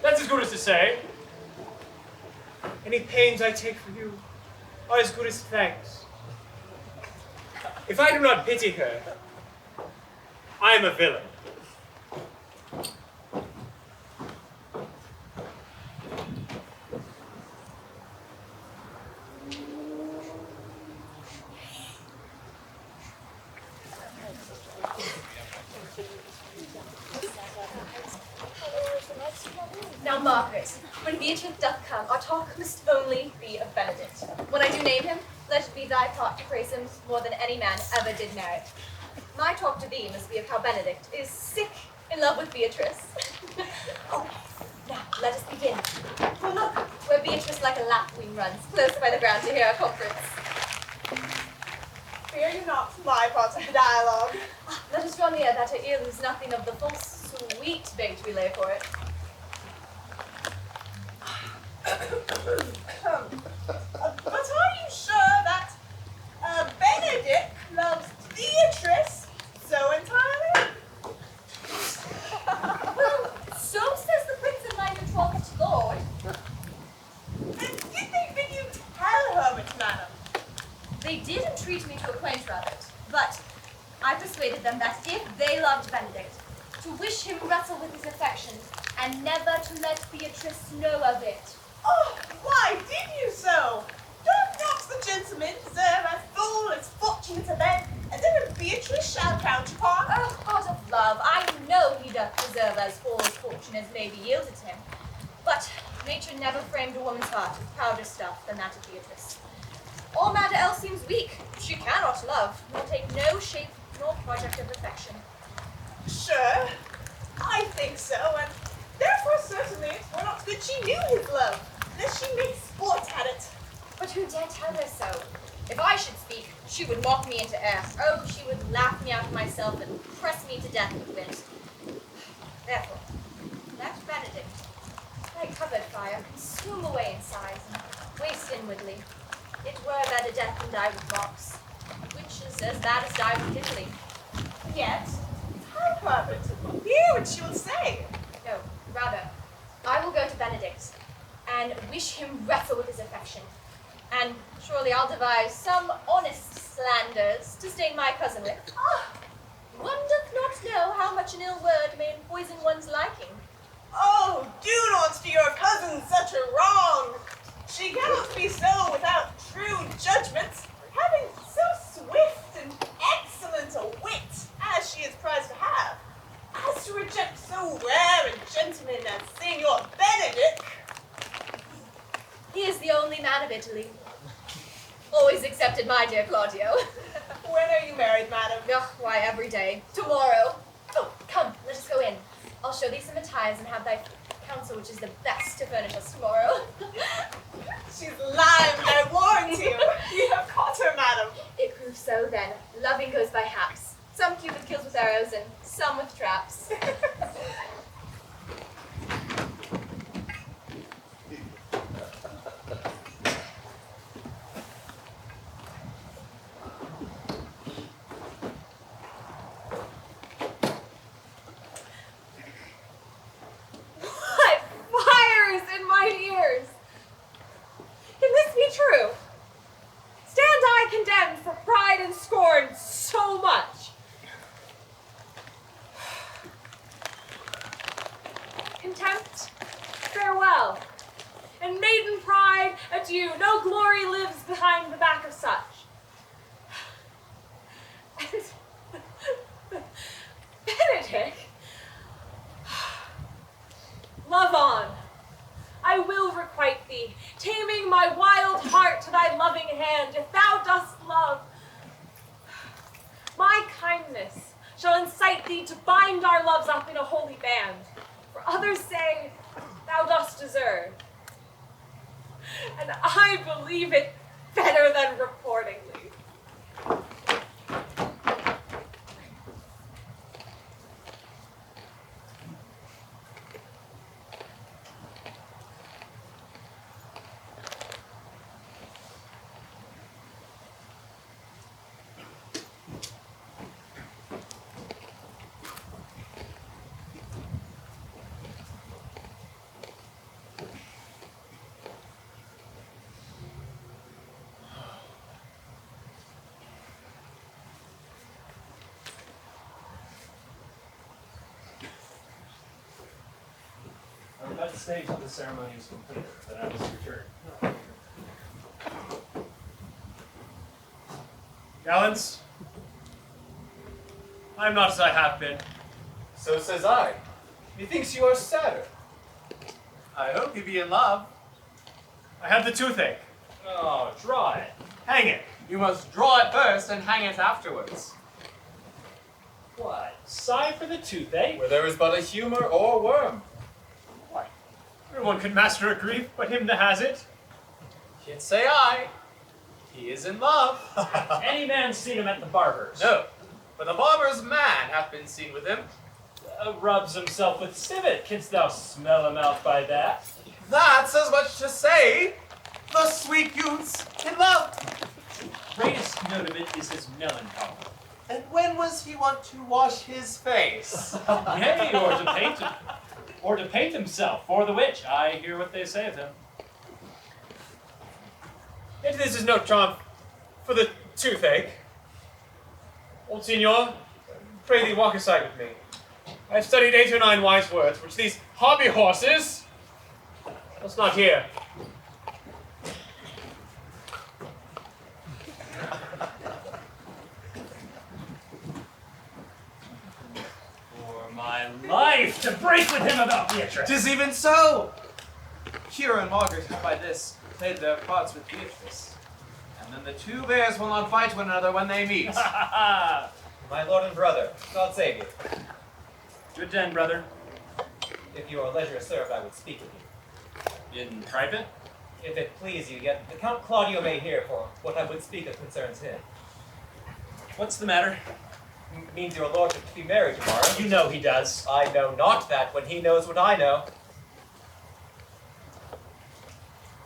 That's as good as to say, any pains I take for you are as good as thanks. If I do not pity her, I am a villain. Now, Margaret, when Beatrice doth come, our talk must only be of Benedict. When I do name him, let it be thy part to praise him more than any man ever did merit. My talk to thee must be of how Benedict is sick in love with Beatrice. Oh, now let us begin. For look, where Beatrice like a lapwing runs, close by the ground to hear our conference. Fear you not my part of the dialogue. Let us draw near that her ear lose nothing of the false sweet bait we lay for it. But are you sure that Benedict loves Beatrice so entirely? Well, so says the prince and my betrothed lord. And did they bid you tell her it, madam? They did entreat me to acquaint her of it, but I persuaded them that if they loved Benedict, to wish him wrestle with his affection, and never to let Beatrice know of it. Oh, why did you so? Doth not the gentleman deserve as full as fortune to bed, as even Beatrice shall count upon? Oh, heart of love, I know he doth deserve as full as fortune as may be yielded to him. But nature never framed a woman's heart with prouder stuff than that of Beatrice. All matter else seems weak. She cannot love, nor take no shape nor project of affection. Sure, I think so, and therefore certainly it were not good she knew his love, lest she make sport at it. But who dare tell her so? If I should speak, she would mock me into air. Oh, she would laugh me out of myself and press me to death with wind. Therefore, let Benedict, like covered fire, consume away in sighs and waste inwardly. It were better death than die with mocks, which is as bad as die with kindling. Yet, tell her, but hear what she will say. No, rather, I will go to Benedict and wish him wrestle with his affection. And surely I'll devise some honest slanders to stain my cousin with. Ah, one doth not know how much an ill word may poison one's liking. Oh, do not do your cousin such a wrong. She cannot be so without true judgments, having so swift and excellent a wit as she is proud only man of Italy. Always accepted my dear Claudio. When are you married, madam? Ugh, why, every day. Tomorrow. Oh, come, let us go in. I'll show thee some attires and have thy counsel, which is the best to furnish us tomorrow. She's limed, I warned you. You have caught her, madam. It proves so then. Loving goes by haps. Some Cupid kills with arrows and some with traps. What fires in my ears? Can this be true? Stand I condemned for pride and scorn so much? Contempt, farewell. And maiden pride, adieu. No glory lives behind the back of such. Benedict? Love on. I will requite thee, taming my wild heart to thy loving hand, if thou dost love. My kindness shall incite thee to bind our loves up in a holy band, for others say thou dost deserve. And I believe it better than reportingly. That stage of the ceremony is completed, then I must return. Gallants, I am not as I have been. So says I. Methinks you are sadder. I hope you be in love. I have the toothache. Oh, draw it. Hang it. You must draw it first and hang it afterwards. What? Sigh for the toothache? Where there is but a humor or worm. Why, everyone can master a grief, but him that has it. Yet say I, he is in love. Any man seen him at the barber's? No, but the barber's man hath been seen with him. Rubs himself with civet. Canst thou smell him out by that? That's as much to say, the sweet youth's in love. Greatest note of it is his melancholy. And when was he wont to wash his face? Yea, or to paint himself for the witch. I hear what they say of him. Yet this is no charm for the toothache. Old Signor, pray thee walk aside with me. I have studied 8 or 9 wise words, which these hobby horses must not hear. For my life to break with him about Beatrice. 'Tis even so. Kira and Margaret have by this played their parts with Beatrice. And then the two bears will not fight one another when they meet. My lord and brother, God save you. Good den, brother. If your leisure served, I would speak with you. In private? If it please you, yet the Count Claudio may hear, for what I would speak of concerns him. What's the matter? Means your lordship to be married tomorrow. You know he does. I know not that when he knows what I know.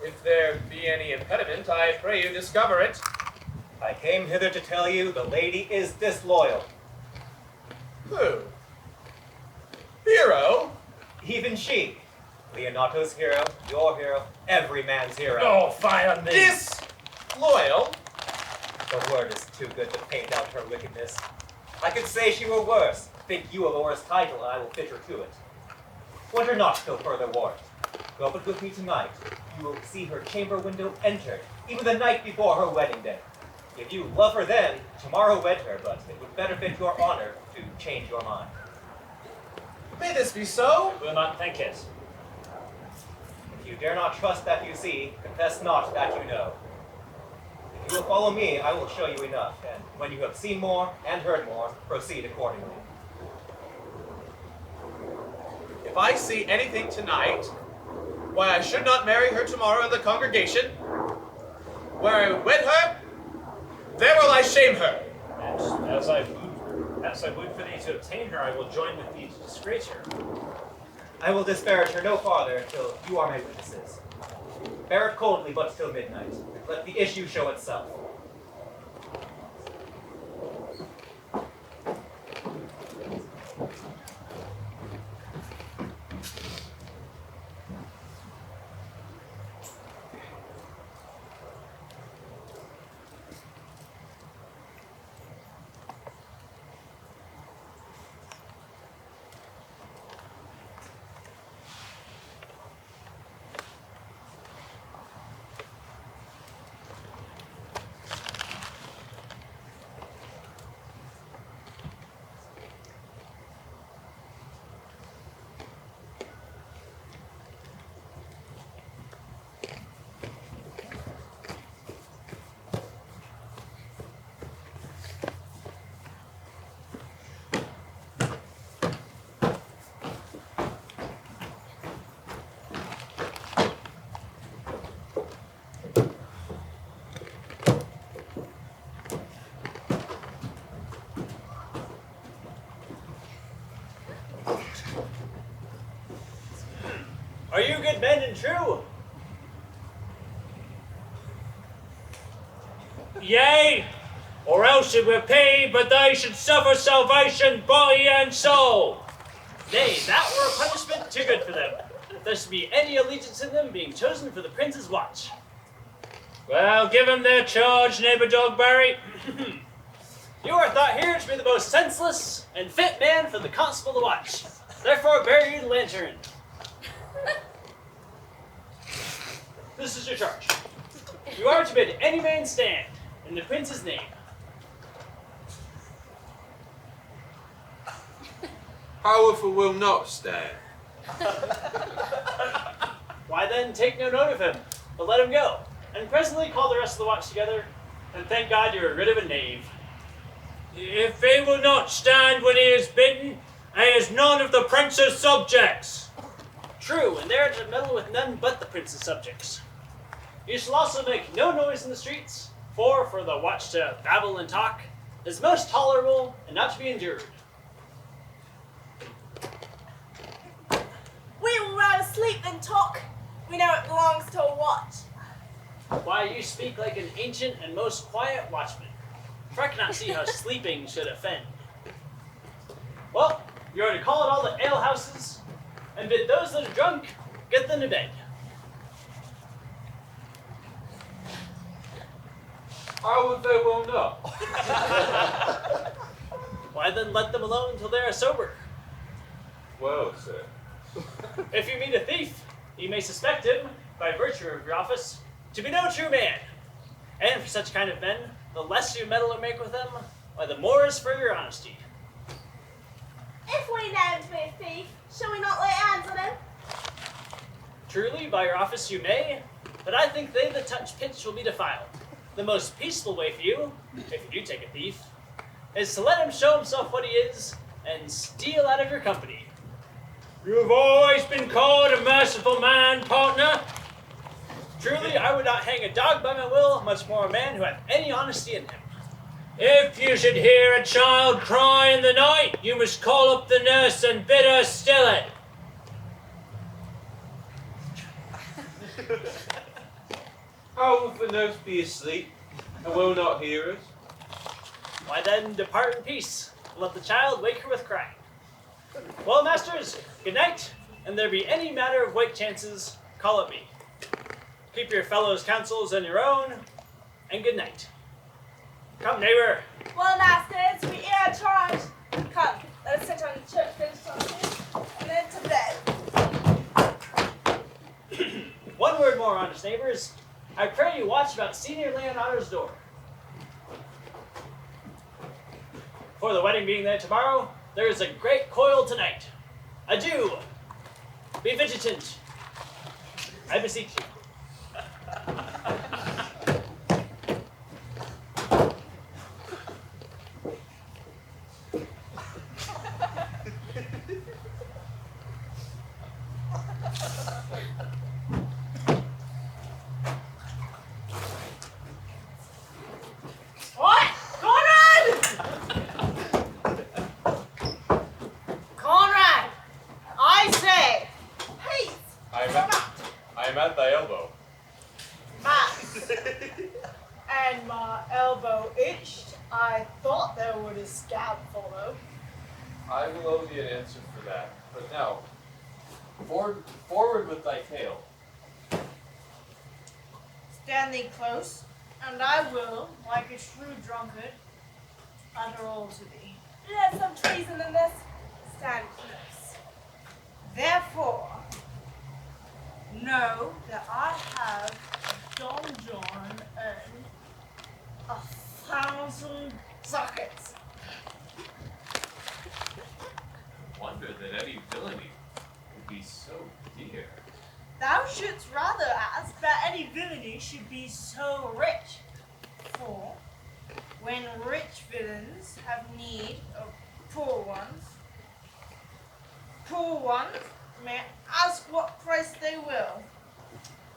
If there be any impediment, I pray you discover it. I came hither to tell you the lady is disloyal. Who? Hero? Even she. Leonato's hero, your hero, every man's hero. Oh, fie on me. Disloyal? The word is too good to paint out her wickedness. I could say she were worse. Think you of Laura's title, and I will fit her to it. Wonder not till further warrant. Go but with me tonight. You will see her chamber window entered, even the night before her wedding day. If you love her then, tomorrow wed her, but it would better fit your honor to change your mind. May this be so? Will not think it. If you dare not trust that you see, confess not that you know. If you will follow me, I will show you enough, and when you have seen more and heard more, proceed accordingly. If I see anything tonight, why I should not marry her tomorrow in the congregation, where I wed her, there will I shame her. And as I would for thee to obtain her, I will join with thee to disgrace her. I will disparage her no farther till you are my witnesses. Bear it coldly but till midnight. Let the issue show itself. Are you good men and true? Yea, or else it were paid, but they should suffer salvation, body and soul. Nay, that were a punishment too good for them. If there should be any allegiance in them being chosen for the prince's watch. Well, give them their charge, neighbor Dogberry. You are thought here to be the most senseless and fit man for the constable to watch. Therefore, bear you the lantern. This is your charge. You are to bid any man stand in the prince's name. However will not stand. Why then, take no note of him, but let him go, and presently call the rest of the watch together, and thank God you are rid of a knave. If he will not stand when he is bidden, he is none of the prince's subjects. True, and they are to meddle with none but the prince's subjects. You shall also make no noise in the streets, for the watch to babble and talk is most tolerable and not to be endured. We will rather sleep than talk. We know it belongs to a watch. Why, you speak like an ancient and most quiet watchman, for I cannot see how sleeping should offend. Well, you are to call at all the alehouses, and bid those that are drunk get them to bed. However they will not. Why then let them alone till they are sober? Well, sir. If you meet a thief, you may suspect him, by virtue of your office, to be no true man. And for such kind of men, the less you meddle or make with them, why the more is for your honesty. If we know him to be a thief, shall we not lay hands on him? Truly, by your office you may, but I think they that touch pitch will be defiled. The most peaceful way for you, if you do take a thief, is to let him show himself what he is, and steal out of your company. You've always been called a merciful man, partner. Truly, I would not hang a dog by my will, much more a man who hath any honesty in him. If you should hear a child cry in the night, you must call up the nurse and bid her still it. How will the nurse be asleep and will not hear us? Why then, depart in peace, and let the child wake her with crying. Well, masters, good night, and there be any matter of white chances, call it me. Keep your fellows' counsels and your own, and good night. Come, neighbor. Well, masters, we hear our charge. Come, let us sit on the church bench and then to bed. One word more, honest neighbors. I pray you watch about Senior Leonardo's door. For the wedding being there tomorrow, there is a great coil tonight. Adieu. Be vigilant. I beseech you. What? Conrad! Conrad! I say! Hey! I'm at thy elbow. Max! And my elbow itched. I thought there would a scab follow. I will owe thee an answer for that. But now, forward with thy tale. Stand thee close, and I will, like a true drunkard, utter all to thee. There's some treason in this. Stand close. Therefore, know that I have Don John earned 1,000 ducats. Wonder that any villainy would be so dear. Thou shouldst rather ask that any villainy should be so rich. For when rich villains have need of poor ones may ask what price they will.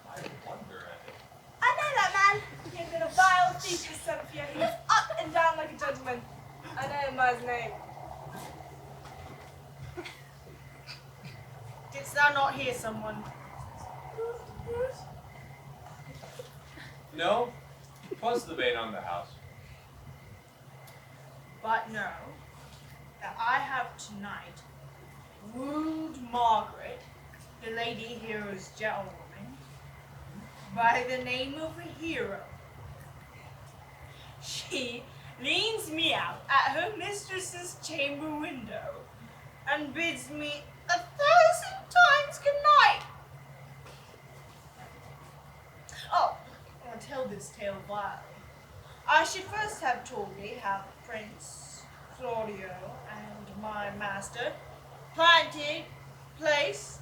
I wonder at it. I know that man. He's been a vile thief for some fear. He was up and down like a gentleman. I know him by his name. Didst thou not hear someone? No, 'twas the bane on the house. But know that I have tonight wooed Margaret, the lady hero's gentlewoman, by the name of a hero. She leans me out at her mistress's chamber window and bids me 1,000 times good night. Oh, I'll tell this tale vilely. I should first have told thee how Prince Claudio and my master, planted, placed,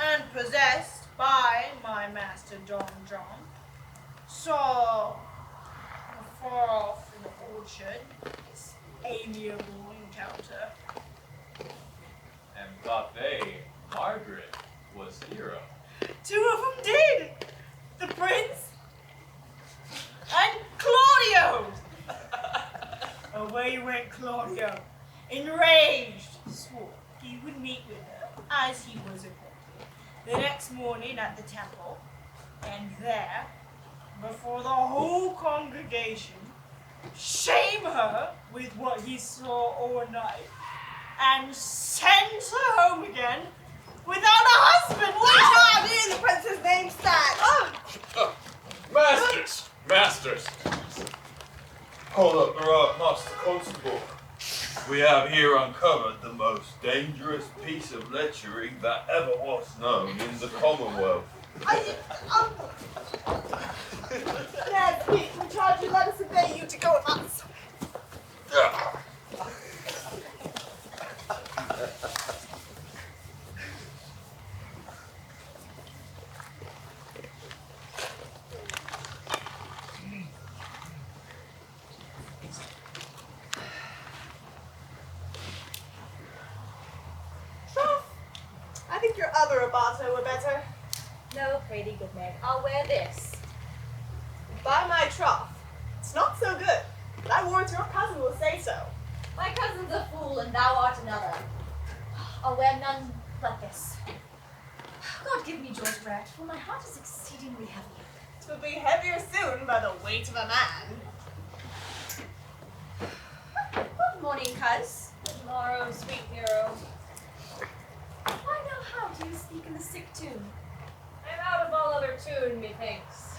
and possessed by my master Don John, saw afar off in the orchard this amiable encounter. And thought they, Margaret, was hero. 2 of them did! The prince and Claudio! Away went Claudio, enraged, swore he would meet with her as he was appointed the next morning at the temple, and there, before the whole congregation, shame her with what he saw overnight, and send her home again without a husband. Wow, the prince's name stand. Masters! Masters! Hold up the right, Master Constable. We have here uncovered the most dangerous piece of lechery that ever was known in the Commonwealth. Yes, we charge you, let us obey you to go with us. I think your other abato were better. No, Brady, good Meg. I'll wear this. By my troth, it's not so good, but I warrant your cousin will say so. My cousin's a fool, and thou art another. I'll wear none but this. God give me George Brett, for my heart is exceedingly heavy. 'Twill be heavier soon by the weight of a man. Good morning, cuz. Good morrow, sweet hero. Why now how do you speak in the sick tune? I'm out of all other tune, methinks.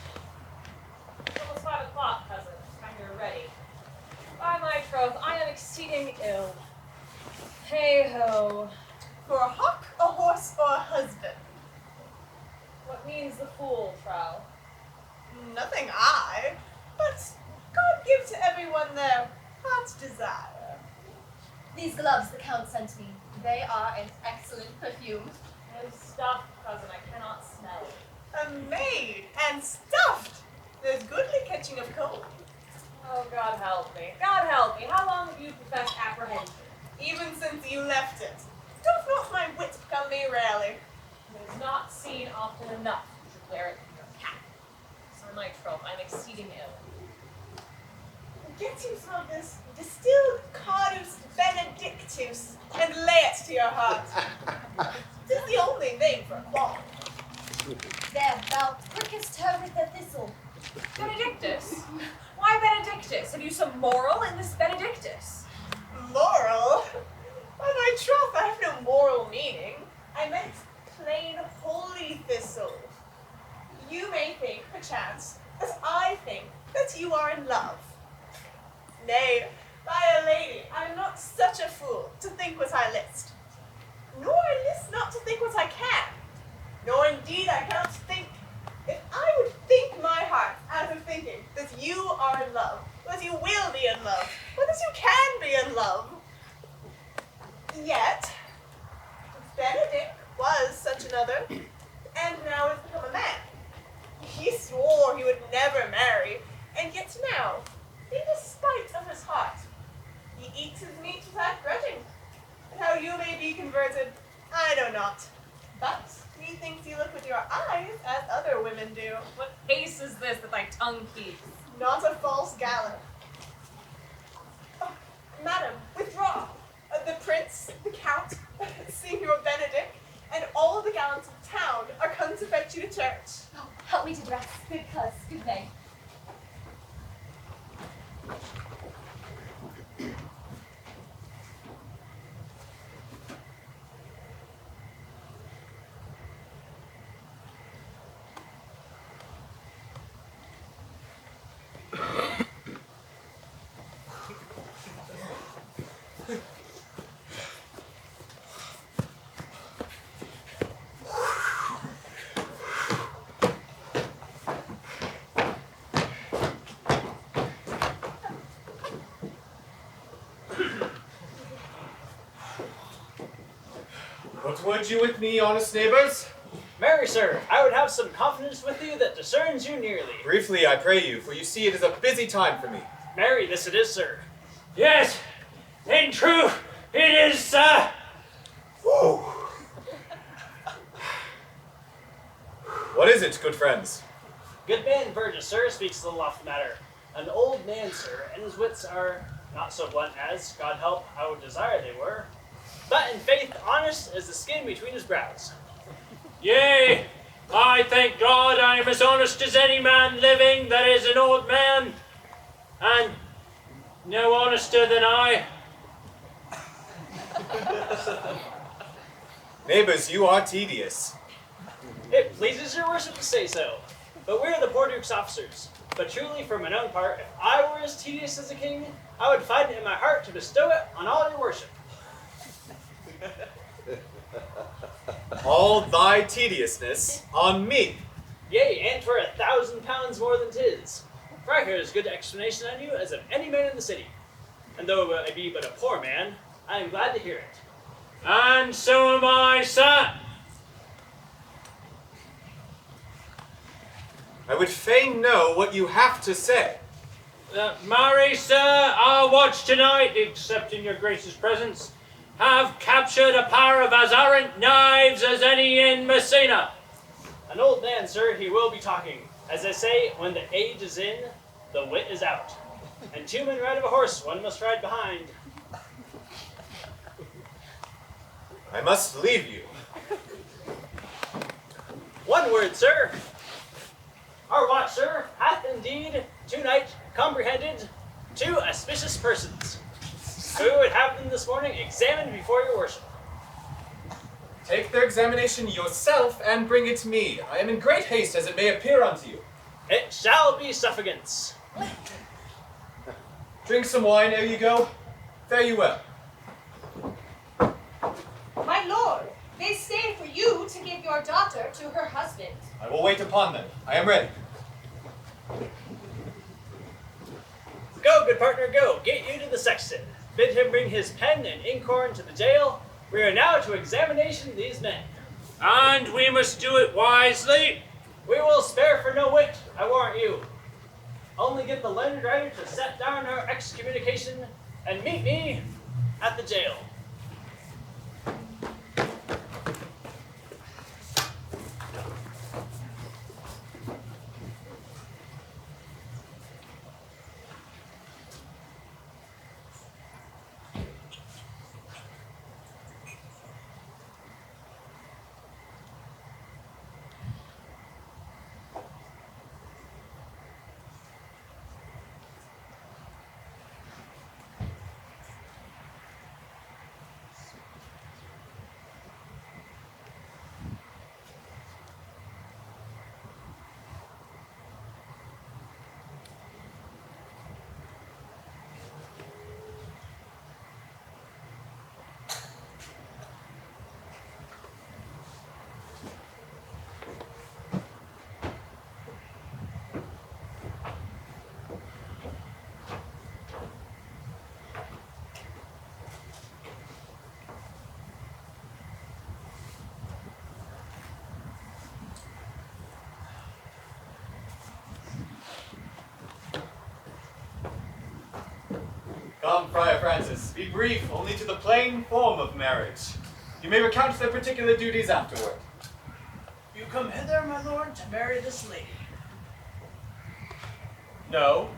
It's almost 5 o'clock, cousin. Time you're ready. By my troth, I am exceeding ill. Hey-ho. For a hawk, a horse, or a husband? What means the fool, Trow? Nothing I, but God give to everyone their heart's desire. These gloves the Count sent me, they are an excellent perfume. No stuff, cousin. I cannot smell it. A maid and stuffed. There's goodly catching of cold. Oh, God help me. God help me. How long have you professed apprehension? Even since you left it. Doth not my wit become me rarely? It is not seen often enough. You should wear it in your cap. Sir, my troth, I am exceeding ill. Get you some of this distilled Cardus Benedictus and lay it to your heart. 'Tis the only thing for a qualm. There, thou prickest her with the thistle. Benedictus? Why Benedictus? Have you some moral in this Benedictus? Moral? By my troth, I have no moral meaning. I meant plain holy thistle. You may think, perchance, as I think, that you are in love. Nay, by a lady, I am not such a fool to think what I list. Nor I list not to think what I can. Nor indeed I cannot think. If I would think my heart out of thinking that you are in love, that you will be in love, or that you can be in love. Yet, Benedict was such another, and now has become a man. He swore he would never marry, and yet now, in despite of his heart, he eats his meat without grudging. And how you may be converted, I know not. But methinks you look with your eyes as other women do. What pace is this that thy tongue keeps? Not a false gallop. Oh, madam, withdraw. The prince, the count, Signor Benedict, and all the gallants of town are come to fetch you to church. Oh, help me to dress. Good cuz, good name. What would you with me, honest neighbors? Marry, sir, I would have some confidence with you that discerns you nearly. Briefly, I pray you, for you see it is a busy time for me. Marry, this it is, sir. Yes, in truth, it is, sir. What is it, good friends? Good man Burgess, sir, speaks little off the matter. An old man, sir, and his wits are not so blunt as, God help, I would desire they were, but in faith honest as the skin between his brows. Yea, I thank God I am as honest as any man living that is an old man, and no honester than I. Neighbors, you are tedious. It pleases your worship to say so, but we're the poor duke's officers. But truly, for mine own part, if I were as tedious as a king, I would find it in my heart to bestow it on all your worship. All thy tediousness on me. Yea, and for 1,000 pounds more than 'tis. For I hear as good explanation on you as of any man in the city. And though I be but a poor man, I am glad to hear it. And so am I, sir. I would fain know what you have to say. Marry, sir, our watch tonight, except in your grace's presence, have captured a pair of as arrant knives as any in Messina. An old man, sir, he will be talking. As they say, when the age is in, the wit is out. And two men ride of a horse, one must ride behind. I must leave you. One word, sir. Our watch, sir, hath indeed tonight comprehended 2 auspicious persons. We would have them this morning examined before your worship. Take their examination yourself and bring it to me. I am in great haste as it may appear unto you. It shall be suffragance. Drink some wine ere you go. Fare you well. My lord, they stay for you to give your daughter to her husband. I will wait upon them. I am ready. Go, good partner, go. Get you to the sexton. Bid him bring his pen and inkhorn to the jail. We are now to examination these men. And we must do it wisely. We will spare for no wit, I warrant you. Only get the learned writer to set down our excommunication and meet me at the jail. Come, Friar Francis, be brief, only to the plain form of marriage. You may recount their particular duties afterward. You come hither, my lord, to marry this lady. No.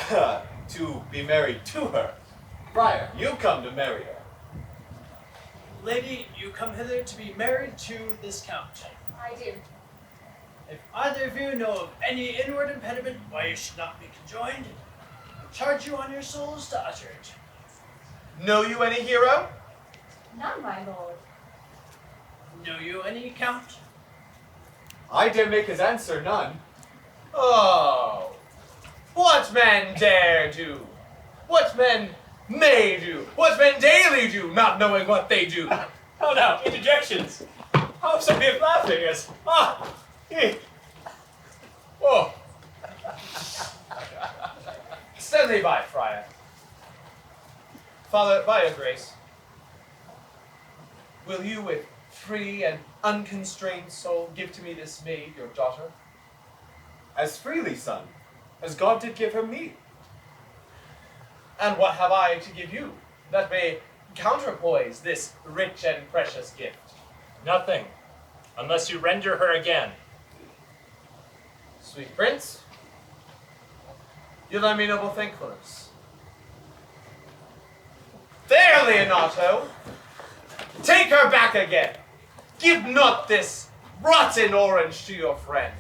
To be married to her. Friar, you come to marry her. Lady, you come hither to be married to this count. I do. If either of you know of any inward impediment why you should not be conjoined, I charge you on your souls to utter it. Know you any hero? None, my lord. Know you any count? I dare make his answer none. Oh, what men dare do, what men may do, what men daily do, not knowing what they do. Oh now, interjections. How some be laughing as Oh. Stand thee by, friar. Father, by your grace, will you with free and unconstrained soul give to me this maid, your daughter? As freely, son, as God did give her me. And what have I to give you that may counterpoise this rich and precious gift? Nothing, unless you render her again. Sweet prince, you lend me noble thankfulness. There, Leonato! Take her back again! Give not this rotten orange to your friend.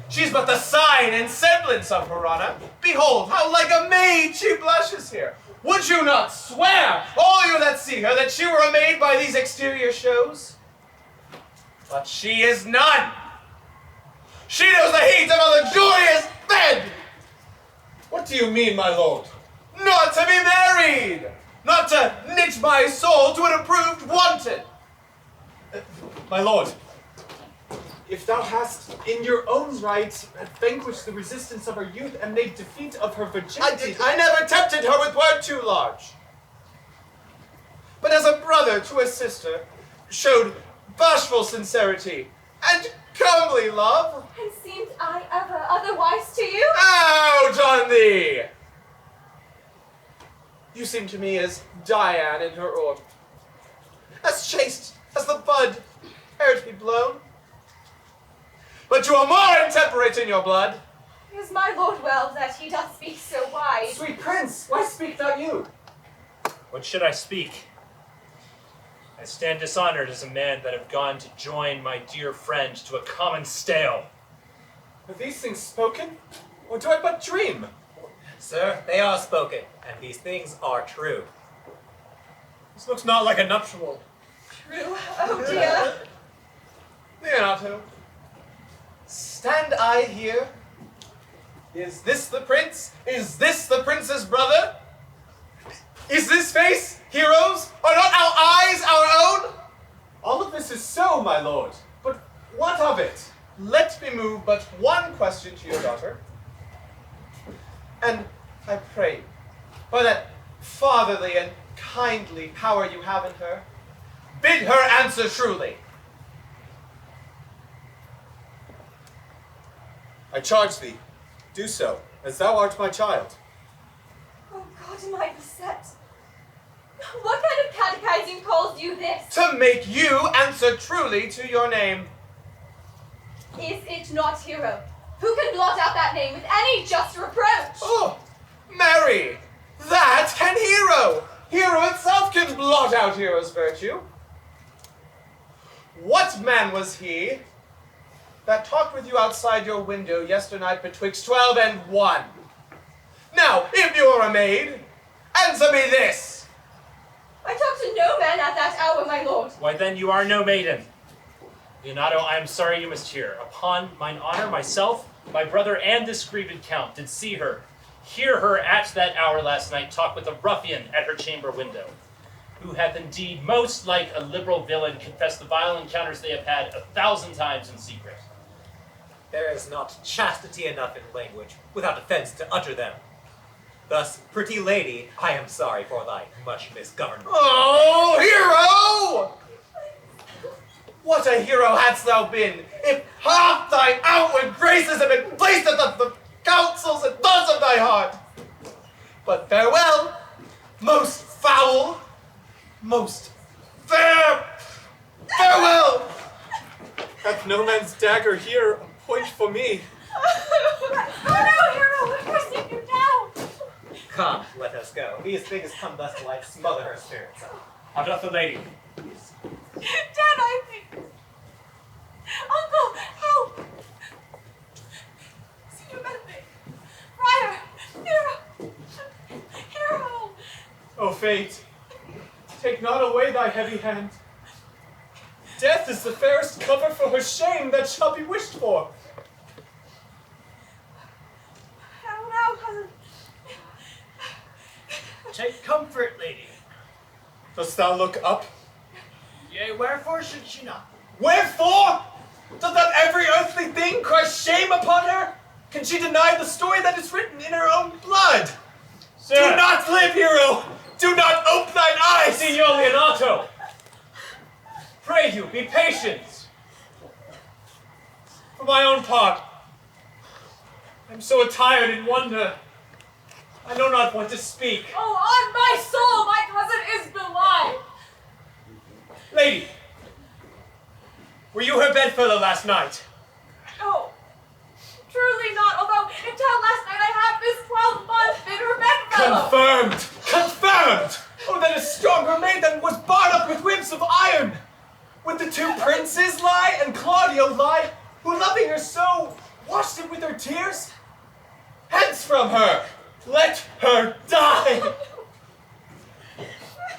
She's but the sign and semblance of her honor. Behold, how like a maid she blushes here. Would you not swear, all you that see her, that she were a maid by these exterior shows? But she is none. She knows the heat of a luxurious bed. What do you mean, my lord? Not to be married! Not to knit my soul to an approved wanton! My lord, if thou hast, in your own right, vanquished the resistance of her youth and made defeat of her virginity... I never tempted her with word too large. But as a brother to a sister, showed bashful sincerity and comely love. And seemed I ever otherwise to you? Out on thee! You seem to me as Diane in her orb, as chaste as the bud ere it be blown. But you are more intemperate in your blood. Is my lord well that he doth speak so wise? Sweet prince, why speak not you? What should I speak? I stand dishonored as a man that have gone to join my dear friend to a common stale. Are these things spoken, or do I but dream? Sir, they are spoken, and these things are true. This looks not like a nuptial. True. Oh dear. Leonato, stand I here? Is this the prince? Is this the prince's brother? Is this face, heroes? Are not our eyes our own? All of this is so, my lord, but what of it? Let me move but one question to your daughter. And I pray, by that fatherly and kindly power you have in her, bid her answer truly. I charge thee, do so, as thou art my child. Oh God, am I beset? What kind of catechizing calls you this? To make you answer truly to your name. Is it not Hero? Who can blot out that name with any just reproach? Oh, Mary, that can Hero. Hero itself can blot out Hero's virtue. What man was he that talked with you outside your window yesternight betwixt 12 and 1? Now, if you are a maid, answer me this. I talked to no man at that hour, my lord. Why then you are no maiden. Leonato, I am sorry you must hear. Upon mine honor, myself, my brother, and this grieved count did see her, hear her at that hour last night talk with a ruffian at her chamber window, who hath indeed most like a liberal villain confessed the vile encounters they have had 1,000 times in secret. There is not chastity enough in language, without offense, to utter them. Thus, pretty lady, I am sorry for thy much misgovernment. Oh, Hero! What a hero hadst thou been, if half thy outward graces had been placed at the counsels and thoughts of thy heart! But farewell, most foul, most fair, farewell! Hath no man's dagger here a point for me? Oh no, Hero, what pressing you down? Come, let us go. These things come thus to light, smother her spirits. How doth the lady? Dad, I think. Uncle, help! Senior Benedict! Friar! Hero! Hero! O fate, take not away thy heavy hand. Death is the fairest cover for her shame that shall be wished for. How now, cousin? Take comfort, lady. Dost thou look up? Yea, wherefore should she not? Wherefore? Does not every earthly thing cry shame upon her? Can she deny the story that is written in her own blood? Sir. Do not live, Hero! Do not ope thine eyes! Signor Leonato! Pray you, be patient! For my own part, I am so attired in wonder, I know not what to speak. Oh, on my soul, my cousin is belied! Lady, were you her bedfellow last night? No, truly not, although until last night I have this 12 months been her bedfellow. Confirmed! Confirmed! Oh, that a stronger maid than was barred up with whips of iron! Would the two princes lie and Claudio lie, who loving her so, washed it with her tears? Hence from her! Let her die!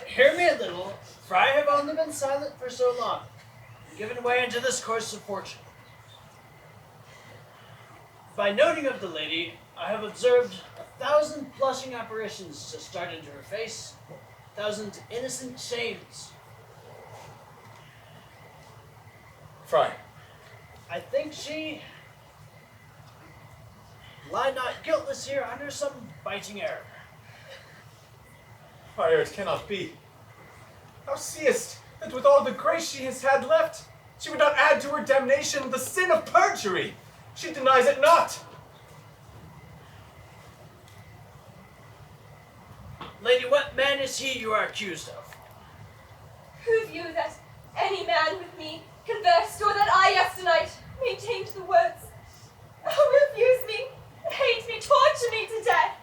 Hear me a little, for I have only been silent for so long, given way into this course of fortune. By noting of the lady, I have observed 1,000 blushing apparitions to start into her face, 1,000 innocent shames. Friar, I think she lie not guiltless here under some biting error. Friar, it cannot be. Thou seest that with all the grace she has had left, she would not add to her damnation the sin of perjury. She denies it not. Lady, what man is he you are accused of? Who of you that any man with me conversed, or that I yesternight maintained the words? Oh, refuse me, hate me, torture me to death.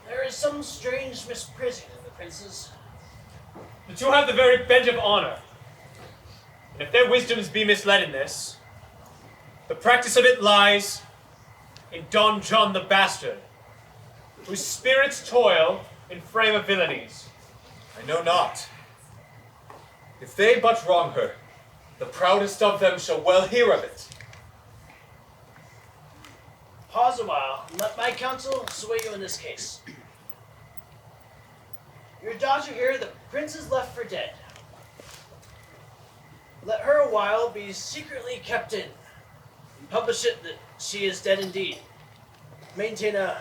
There is some strange misprision in the princes. But you have the very bent of honor. And if their wisdoms be misled in this, the practice of it lies in Don John the Bastard, whose spirits toil in frame of villainies. I know not. If they but wrong her, the proudest of them shall well hear of it. Pause a while, and let my counsel sway you in this case. Your daughter here, the prince is left for dead. Let her a while be secretly kept in, and publish it that she is dead indeed. Maintain a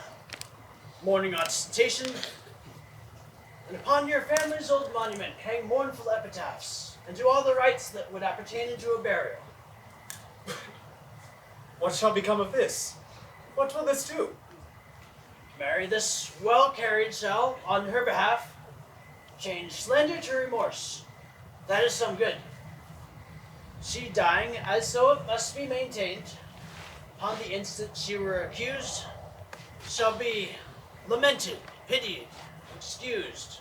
mourning ostentation, and upon your family's old monument hang mournful epitaphs, and do all the rites that would appertain into a burial. What shall become of this? What will this do? Marry this well-carried shall, on her behalf, change slander to remorse. That is some good. She dying, as so it must be maintained, upon the instant she were accused, shall be lamented, pitied, excused.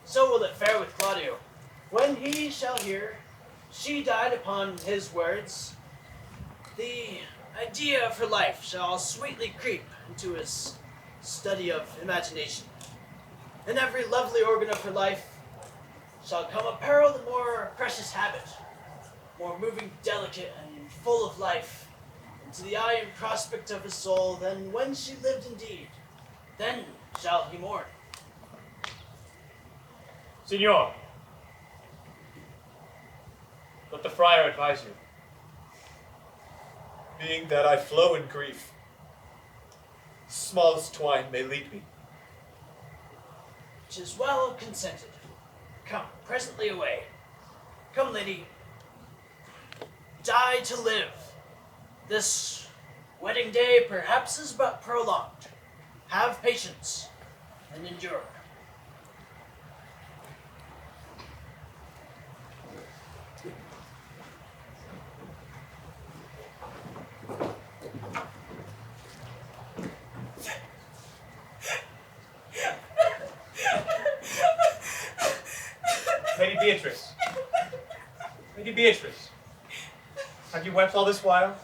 So will it fare with Claudio. When he shall hear she died upon his words, the idea for life shall sweetly creep into his study of imagination. In every lovely organ of her life shall come apparel the more precious habit, more moving, delicate, and full of life, into the eye and prospect of his soul than when she lived indeed. Then shall he mourn. Signor, let the friar advise you. Being that I flow in grief, smallest twine may lead me. 'Tis well consented. Come, presently away. Come, lady. Die to live. This wedding day perhaps is but prolonged. Have patience and endure. Lady Beatrice. Lady Beatrice. Have you wept all this while?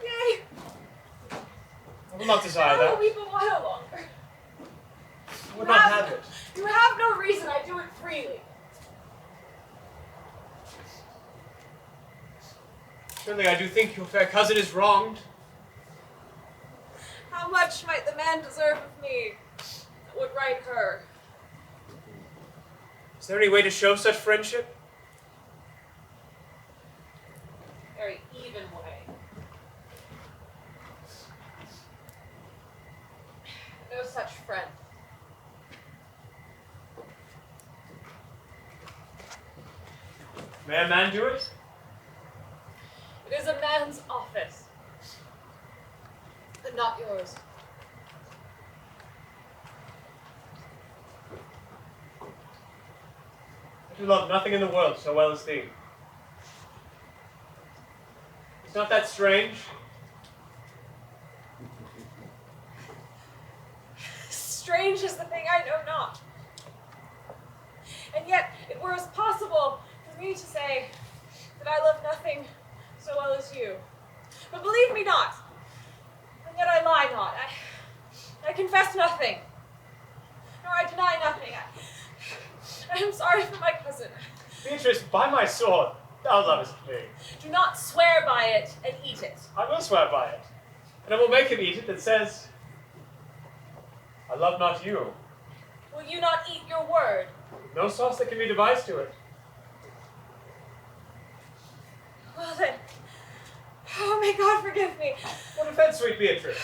Yea, I will not desire I will that. weep a while longer. I would not have it. You have no reason, I do it freely. Surely I do think your fair cousin is wronged. How much might the man deserve of me that would right her? Is there any way to show such friendship? Very even way. No such friend. May a man do it? It is a man's office, but not yours. I do love nothing in the world so well as thee. Is not that strange? Strange is the thing I know not. And yet, it were as possible for me to say that I love nothing so well as you. But believe me not, and yet I lie not. I confess nothing, nor I deny nothing. I am sorry for my cousin. Beatrice, by my sword, thou lovest me. Do not swear by it and eat it. I will swear by it. And I will make him eat it that says, I love not you. Will you not eat your word? No sauce that can be devised to it. Well then, oh, may God forgive me. What offense, sweet Beatrice?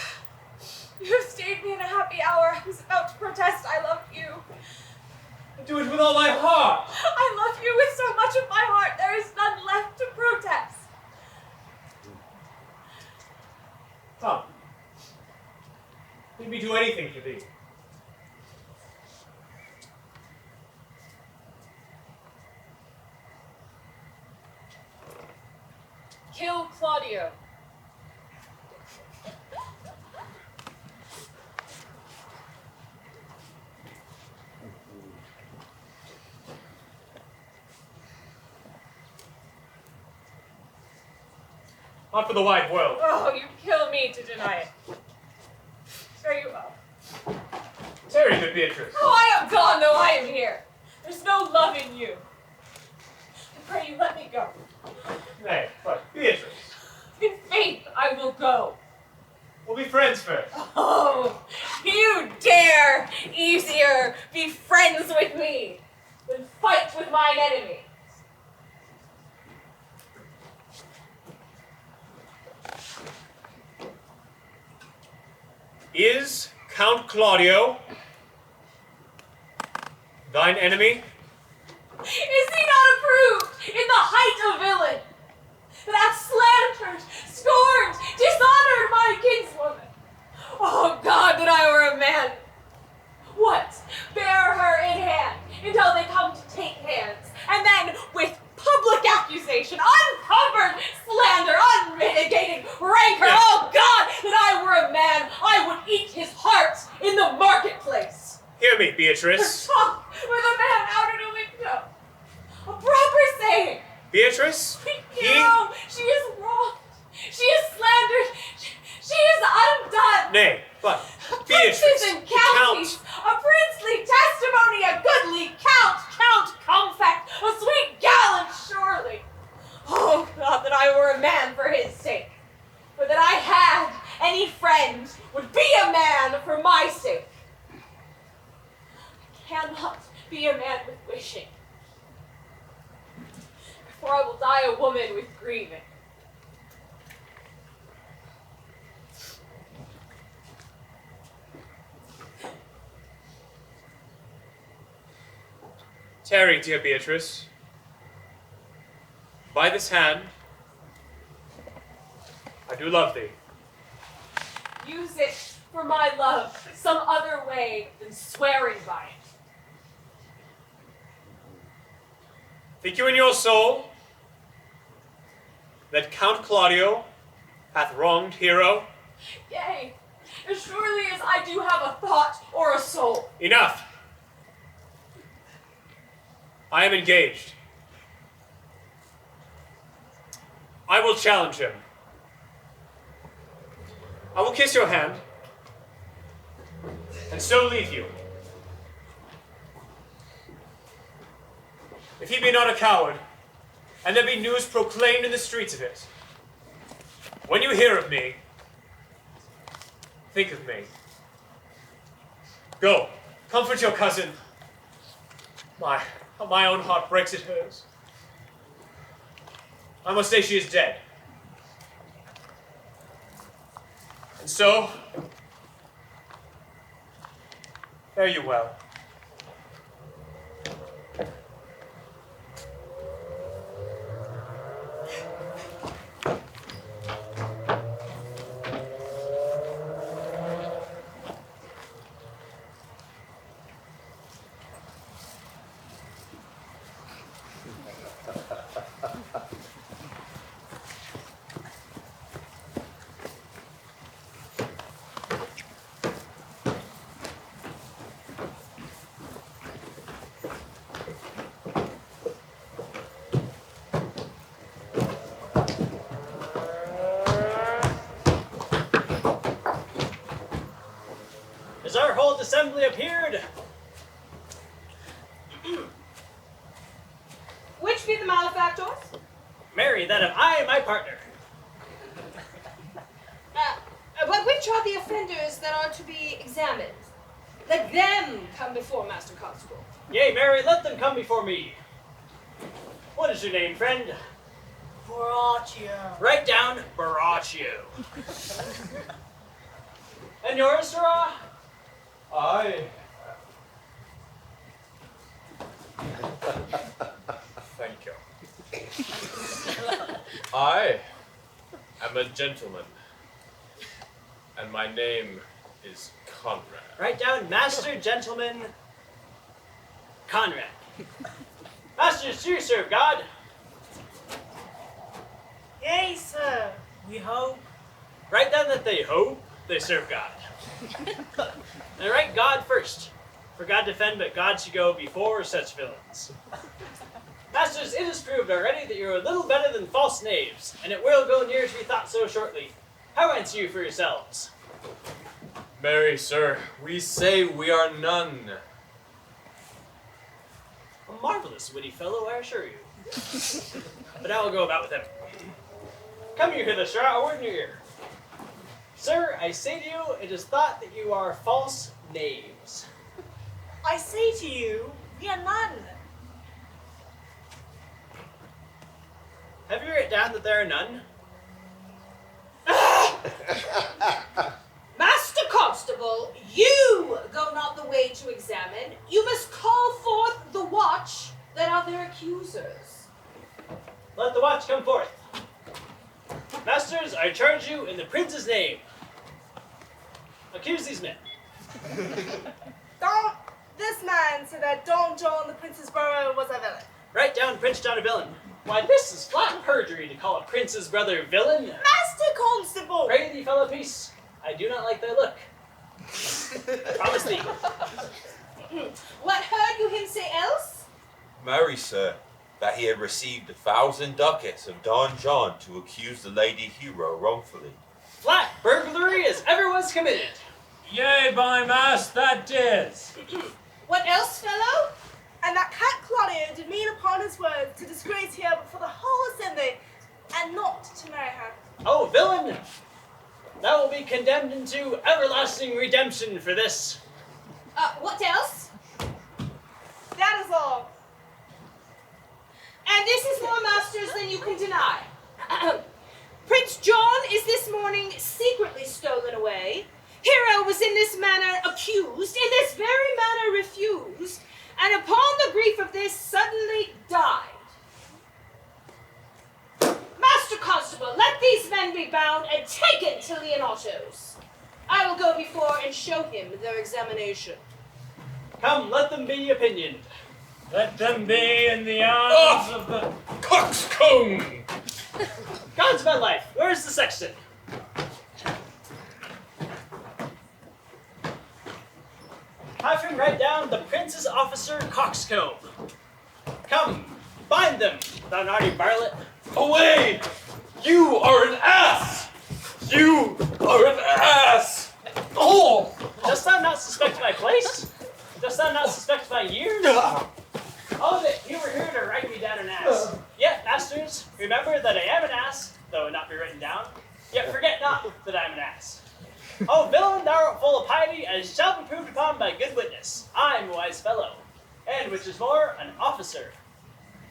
You have stayed me in a happy hour. I was about to protest I love you. I do it with all my heart. I love you with so much of my heart, there is none left to protest. Come. Let me do anything for thee. Kill Claudio. Not for the wide world. Oh, you kill me to deny it. Fare you well. Tarry, good Beatrice. Oh, I am gone, though I am here. There's no love in you. I pray you let me go. Nay, but Beatrice. In faith, I will go. We'll be friends first. Oh, you dare easier be friends with me than fight with mine enemy. Is Count Claudio thine enemy? Is he not approved in the height of villain that hath slandered Beatrice. Talk with a man out at a window. A proper saying. Beatrice? No, she is wronged. She is slandered. She is undone. Nay, but Princes Beatrice, and the counties, Count. a princely testimony, a goodly Count Comfact, a sweet gallant surely. Oh, God, that I were a man for his sake, or that I had any friend would be a man for my sake. I cannot be a man with wishing, for I will die a woman with grieving. Tarry, dear Beatrice. By this hand, I do love thee. Use it for my love some other way than swearing by it. Think you in your soul that Count Claudio hath wronged Hero? Yea, as surely as I do have a thought or a soul. Enough. I am engaged. I will challenge him. I will kiss your hand, and so leave you. If he be not a coward, and there be news proclaimed in the streets of it, when you hear of me, think of me. Go, comfort your cousin. How my own heart breaks at hers. I must say she is dead. And so, fare you well. As our whole assembly appeared, Which be the malefactors? marry that of I and my partner. But which are the offenders that are to be examined? Let them come before Master Constable. Yea, Mary, let them come before me. What is your name, friend? Borachio. Write down Baraccio. And yours, Sarah? Thank you. I am a gentleman, and my name is Conrad. Write down Master Gentleman Conrad. Masters, do you serve God? Yea, sir. We hope. Write down that they hope they serve God. And write God first. For God defend, but God should go before such villains. Masters, it is proved already that you are a little better than false knaves, and it will go near to be thought so shortly. How answer you for yourselves? Marry, sir, we say we are none. A marvelous witty fellow, I assure you. But I will go about with him. Come you hither, sir, a word in your ear. Sir, I say to you, it is thought that you are false knaves. I say to you, we are none. Have you written down that there are none? Master Constable, you go not the way to examine. You must call forth the watch that are their accusers. Let the watch come forth. Masters, I charge you in the prince's name. Accuse these men. Don't. This man said that Don John, the prince's brother, was a villain. Write down Prince John a villain. Why, this is flat perjury to call a prince's brother villain. Master Constable! Pray thee, fellow peace. I do not like thy look. I promise thee. What heard you him say else? Marry, sir, that he had received 1,000 ducats of Don John to accuse the lady hero wrongfully. Flat burglary as ever was committed. Yea, by mass, that is. What else, fellow? And that cat Claudio did mean upon his words to disgrace here before the whole assembly, and not to marry her. Oh, villain! Thou will be condemned into everlasting redemption for this. What else? That is all. And this is more, masters, than you can deny. Prince John is this morning secretly stolen away. Hero was in this manner accused, in this very manner refused, and upon the grief of this suddenly died. Master Constable, let these men be bound and taken to Leonato's. I will go before and show him their examination. Come, let them be opinioned. Let them be in the arms of the Coxcomb! God's my life, where's the sexton? Have him write down the prince's officer Coxcomb. Come, bind them, thou naughty varlet. Away! You are an ass! You are an ass! Oh! Dost thou not suspect my place? Dost thou not suspect my years? Oh, that you were here to write me down an ass. Yet, masters, remember that I am an ass, though it not be written down. Yet forget not that I am an ass. Oh, villain, thou art full of piety, as shall be proved upon by good witness. I am a wise fellow, and which is more, an officer,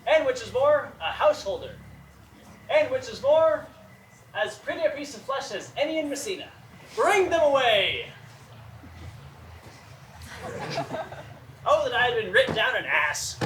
and which is more, a householder, and which is more, as pretty a piece of flesh as any in Messina. Bring them away! Oh, that I had been written down an ass.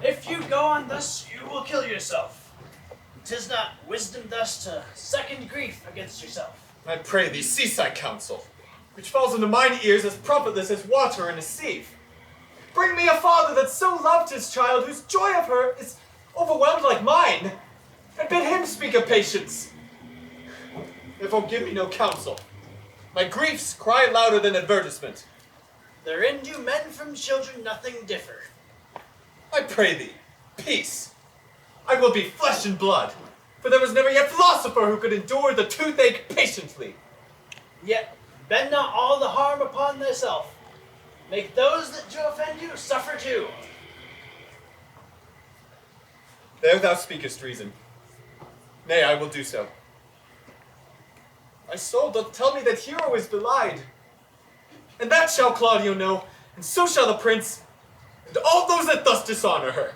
If you go on thus, you will kill yourself. 'Tis not wisdom thus to second grief against yourself. I pray thee, cease thy counsel, which falls into mine ears as profitless as water in a sieve. Bring me a father that so loved his child, whose joy of her is overwhelmed like mine, and bid him speak of patience. Therefore give me no counsel. My griefs cry louder than advertisement. Therein do men from children nothing differ. I pray thee, peace. I will be flesh and blood, for there was never yet philosopher who could endure the toothache patiently. Yet bend not all the harm upon thyself. Make those that do offend you suffer too. There thou speakest reason. Nay, I will do so. My soul doth tell me that Hero is belied. And that shall Claudio know, and so shall the prince, and all those that thus dishonor her.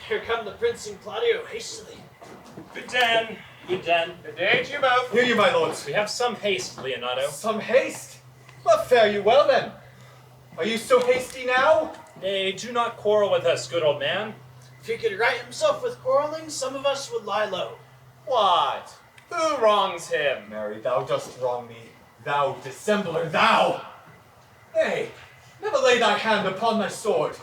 Here come the prince and Claudio hastily. Good den, good den. Good day to you both. Hear you, my lords. We have some haste, Leonato. Some haste? Well, fare you well then. Are you so hasty now? Nay, do not quarrel with us, good old man. If he could right himself with quarreling, some of us would lie low. What? Who wrongs him? Mary, thou dost wrong me. Thou dissembler, thou! Nay, never lay thy hand upon thy sword.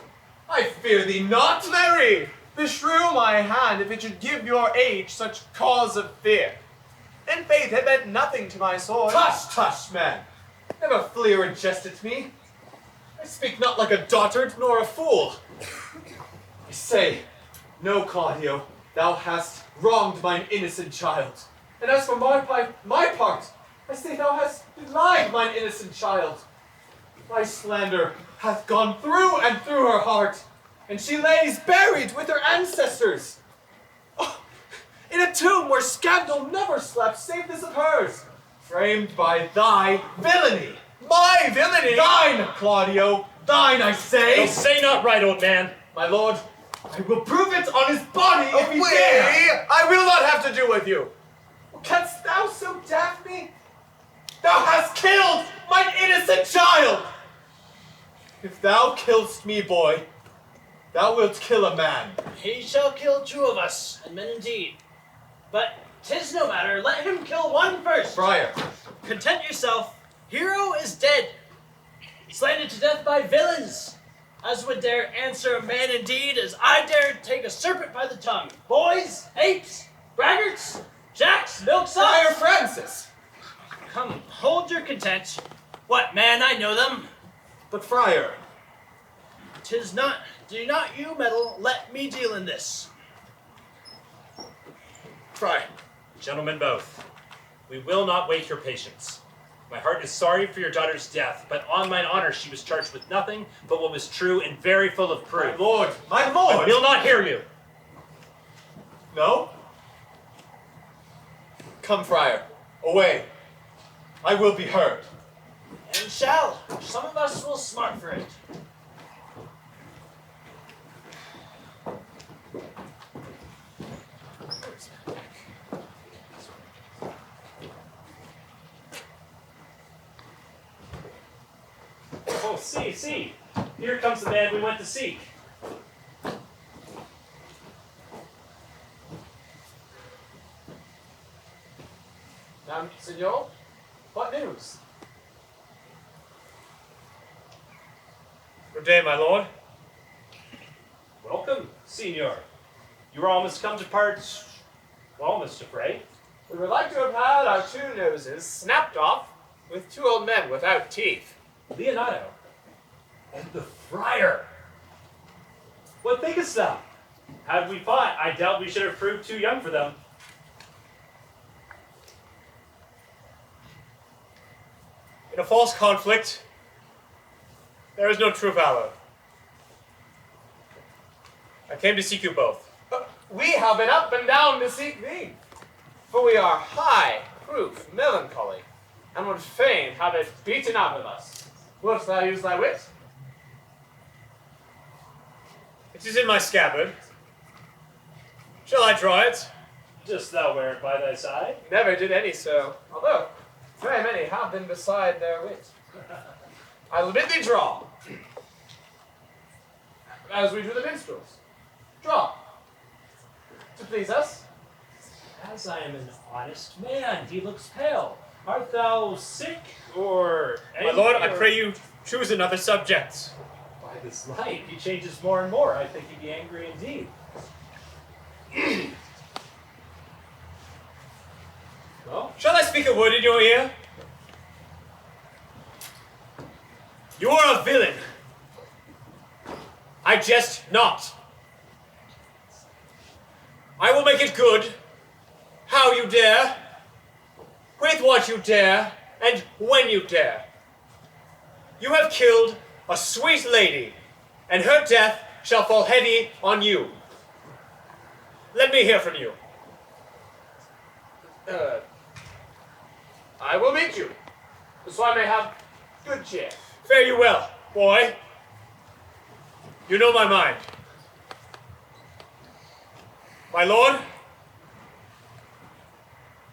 I fear thee not, Mary! Beshrew my hand if it should give your age such cause of fear. In faith, it meant nothing to my sword. Tush, tush, man! Never flee or jest at me. I speak not like a dotard, nor a fool. I say, no, Claudio, thou hast wronged mine innocent child. And as for my part, I say thou hast belied mine innocent child. Thy slander hath gone through and through her heart, and she lays buried with her ancestors. Oh, in a tomb where scandal never slept, save this of hers, framed by thy villainy. My villainy? Thine, Claudio, Thine, I say! Don't say not right, old man. My lord, I will prove it on his body if he dare! I will not have to do with you. Canst thou so daff me? Thou hast killed mine innocent child! If thou killst me, boy, thou wilt kill a man. He shall kill 2 of us, and men indeed. But 'tis no matter, let him kill one first. Friar, Content yourself. Hero is dead, slandered to death by villains, as would dare answer a man indeed, as I dare take a serpent by the tongue. Boys, apes, braggarts, jacks, milksops. Friar Francis! Come, hold your content. What, man, I know them. But friar, 'Tis not, do not you meddle, let me deal in this. friar, Gentlemen both, we will not wait your patience. My heart is sorry for your daughter's death, but on mine honor she was charged with nothing but what was true and very full of proof. my I lord! will not hear you. No? Come, friar, away. I will be heard. And shall. Some of us will smart for it. Oh, see. Here comes the man we went to seek. Now, senor, what news? Good day, my lord. Welcome, Signor. You were almost come to parts, well, Mr. Frey. We would like to have had our 2 noses snapped off with 2 old men without teeth. Leonardo, and the friar. What thinkest thou? Had we fought, I doubt we should have proved too young for them. In a false conflict, there is no true valor. I came to seek you both. We have been up and down to seek thee, for we are high proof melancholy, and would fain have it beaten out of us. Wilt thou use thy wit? It is in my scabbard. Shall I draw it? Dost thou wear it by thy side? Never did any so, although very many have been beside their wit. I will bid thee draw, as we do the minstrels. Draw, to please us. As I am an honest man, he looks pale. Art thou sick or My angry? lord, I or- pray you choose another subject. By this light, he changes more and more. I think he'd be angry indeed. Well, Shall I speak a word in your ear? You are a villain. I jest not. I will make it good. How you dare, with what you dare, and when you dare. You have killed a sweet lady, and her death shall fall heavy on you. Let me hear from you. I will meet you, so I may have good cheer. Fare you well, boy. You know my mind. My lord,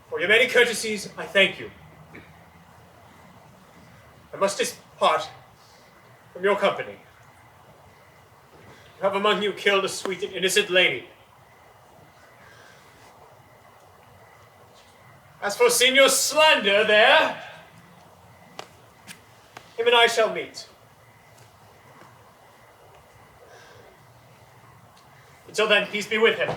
for your many courtesies, I thank you. I must depart from your company. You have among you killed a sweet and innocent lady. As for Signor's slander there, him and I shall meet. Until then, peace be with him.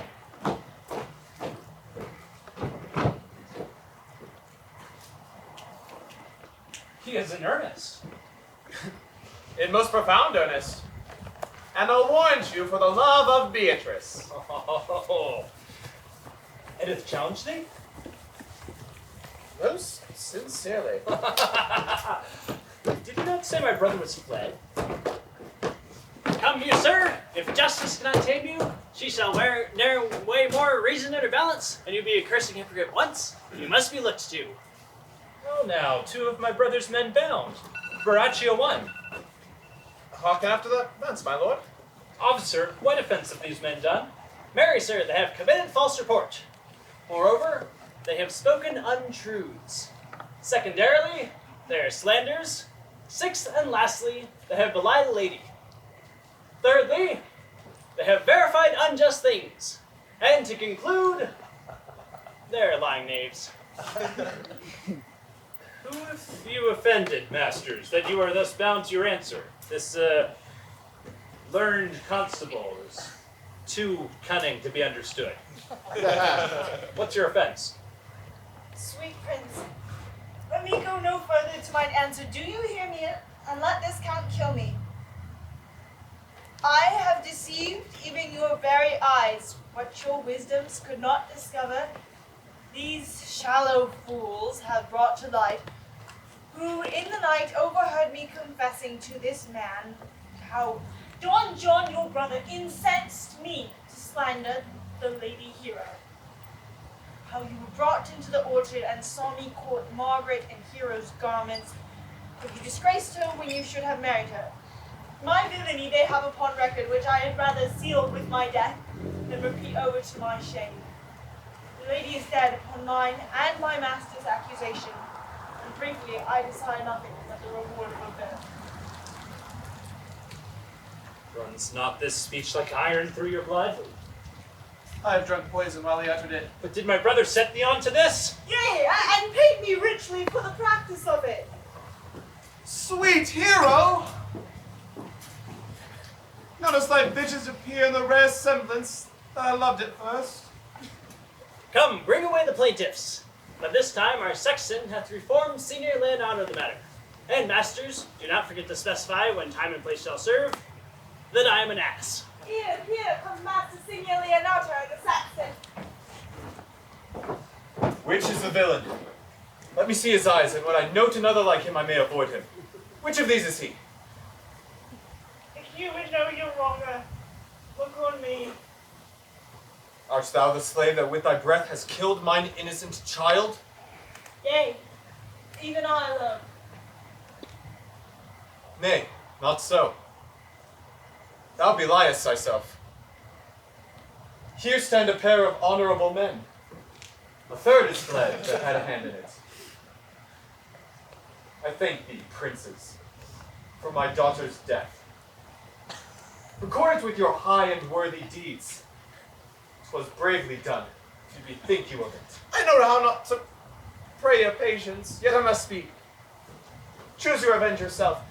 he is in earnest. In most profound earnest. And I'll warrant you for the love of Beatrice. Oh. And hath challenged thee? Most sincerely. Did you not say my brother was fled? Come here, sir. If justice cannot tame you, she shall ne'er weigh more reason in her balance, and you be a cursing hypocrite once, you must be looked to. Well now, 2 of my brother's men bound. Baraccio 1. Hearken after the events, my lord. Officer, what offense have these men done? Marry, sir, they have committed false report. Moreover, they have spoken untruths. Secondarily, they are slanders. Sixth and lastly, they have belied a lady. Thirdly, they have verified unjust things. And to conclude, they're lying knaves. Who have you offended, masters, that you are thus bound to your answer? This learned constable is too cunning to be understood. What's your offense? Sweet prince, let me go no further to mine answer. Do you hear me? And let this count kill me. I have deceived even your very eyes. What your wisdoms could not discover, these shallow fools have brought to light, who in the night overheard me confessing to this man how Don John, your brother, incensed me to slander the lady hero. How you were brought into the orchard and saw me court Margaret in Hero's garments, but you disgraced her when you should have married her. My villainy they have upon record, which I had rather sealed with my death than repeat over to my shame. The lady is dead upon mine and my master's accusation, and briefly I desire nothing but the reward of a birth. Runs not this speech like iron through your blood? I have drunk poison while he uttered it. But did my brother set thee on to this? Yea, and paid me richly for the practice of it. Sweet hero! Notice thy visions appear in the rare semblance that I loved at first. Come, bring away the plaintiffs. But this time our sexton hath reformed Senior Leonardo the matter. And masters, do not forget to specify when time and place shall serve, that I am an ass. Here, come Master Signor Leonardo the Saxon. Which is the villain? Let me see his eyes, and when I note another like him, I may avoid him. Which of these is he? If you would know your wronger, look on me. Art thou the slave that with thy breath has killed mine innocent child? Yea, even I alone. Nay, not so. Thou beliest thyself. Here stand a pair of honorable men. A third is fled that had a hand in it. I thank thee, princes, for my daughter's death. Record it with your high and worthy deeds. 'Twas bravely done, to bethink you of it. I know how not to pray your patience, yet I must speak. Choose your revenge yourself.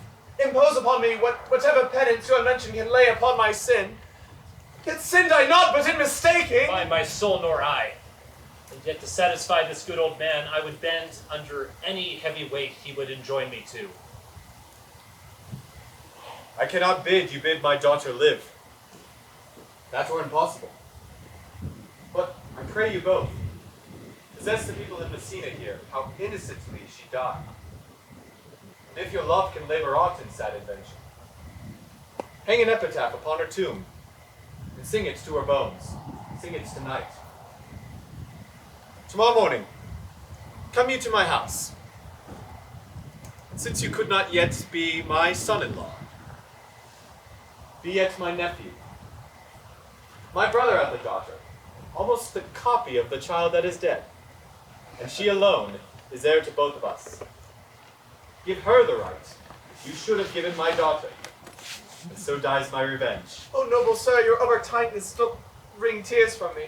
Impose upon me whatever penance your invention can lay upon my sin. Yet sinned I not, but in mistaking. By my soul nor I. And yet to satisfy this good old man, I would bend under any heavy weight he would enjoin me to. I cannot bid you bid my daughter live. That were impossible. But I pray you both, possess the people in Messina here, how innocently she died. And if your love can labor aught in sad invention, hang an epitaph upon her tomb, and sing it to her bones. Sing it tonight. Tomorrow morning, come you to my house. And since you could not yet be my son-in-law, be yet my nephew. My brother hath a daughter, almost the copy of the child that is dead, and she alone is heir to both of us. Give her the right you should have given my daughter, and so dies my revenge. Oh, noble sir, your over kindness still wring tears from me.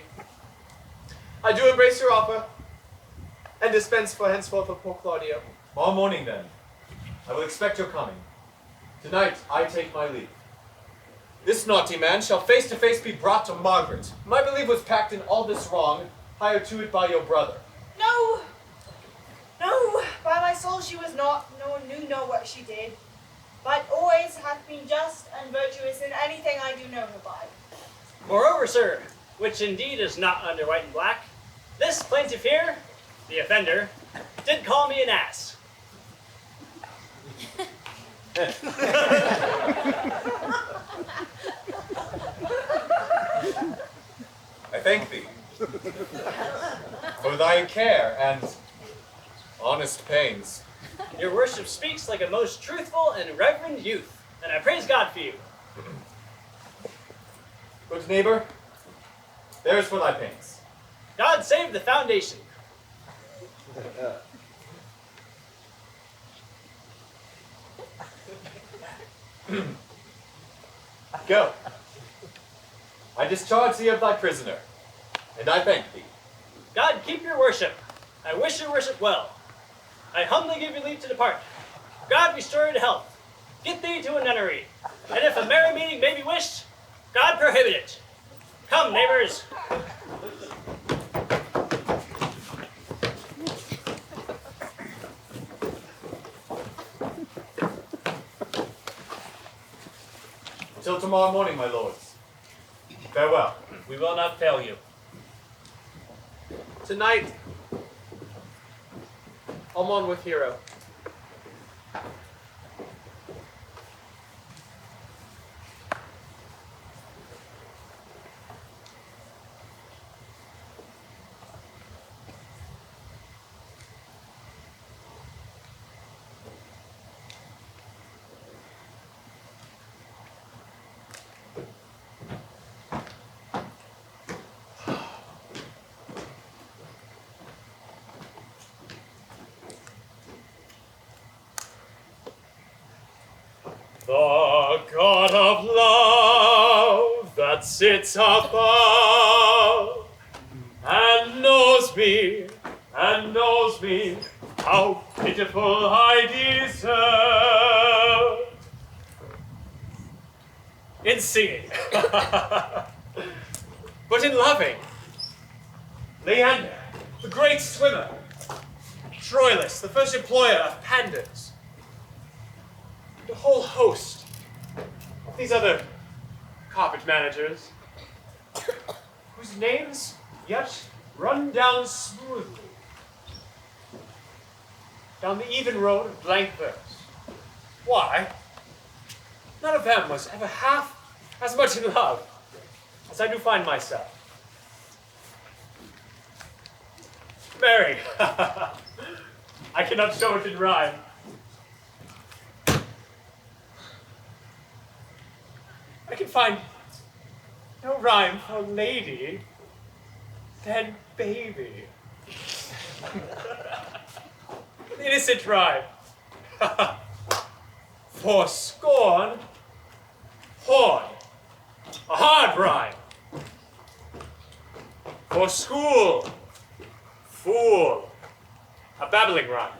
I do embrace your offer, and dispense for henceforth with poor Claudio. Tomorrow morning, then, I will expect your coming. Tonight, I take my leave. This naughty man shall face to face be brought to Margaret, whom I believe was packed in all this wrong, hired to it by your brother. No, by my soul she was not, nor knew not what she did, but always hath been just and virtuous in anything I do know her by. Moreover, sir, which indeed is not under white and black, this plaintiff here, the offender, did call me an ass. I thank thee for thy care and honest pains. Your worship speaks like a most truthful and reverend youth. and I praise God for you. Good neighbor, there's for thy pains. God save the foundation. Go. I discharge thee of thy prisoner, and I thank thee. God keep your worship. I wish your worship well. I humbly give you leave to depart. God restore you to health. Get thee to a nunnery. And if a merry meeting may be wished, God prohibit it. Come, neighbors. Till tomorrow morning, my lords. Farewell. We will not fail you. Tonight, I'm on with Hero. The God of love that sits above and knows me, how pitiful I deserve. In singing, but in loving. Leander, the great swimmer. Troilus, the first employer of pandas. The whole host of these other carpet managers, whose names yet run down smoothly down the even road of blank verse. Why? None of them was ever half as much in love as I do find myself. Mary, I cannot show it in rhyme. I can find no rhyme for lady than baby. Innocent rhyme. For scorn, horn, a hard rhyme. For school, fool, a babbling rhyme.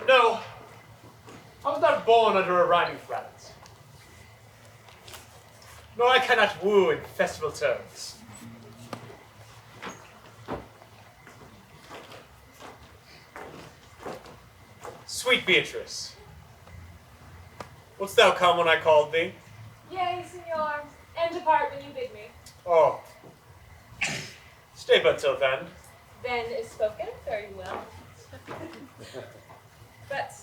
No, I was not born under a rhyming phrase. Nor I cannot woo in festival terms. Sweet Beatrice, wouldst thou come when I called thee? Yea, senor, and depart when you bid me. Oh, stay but till then. Then is spoken, very well. But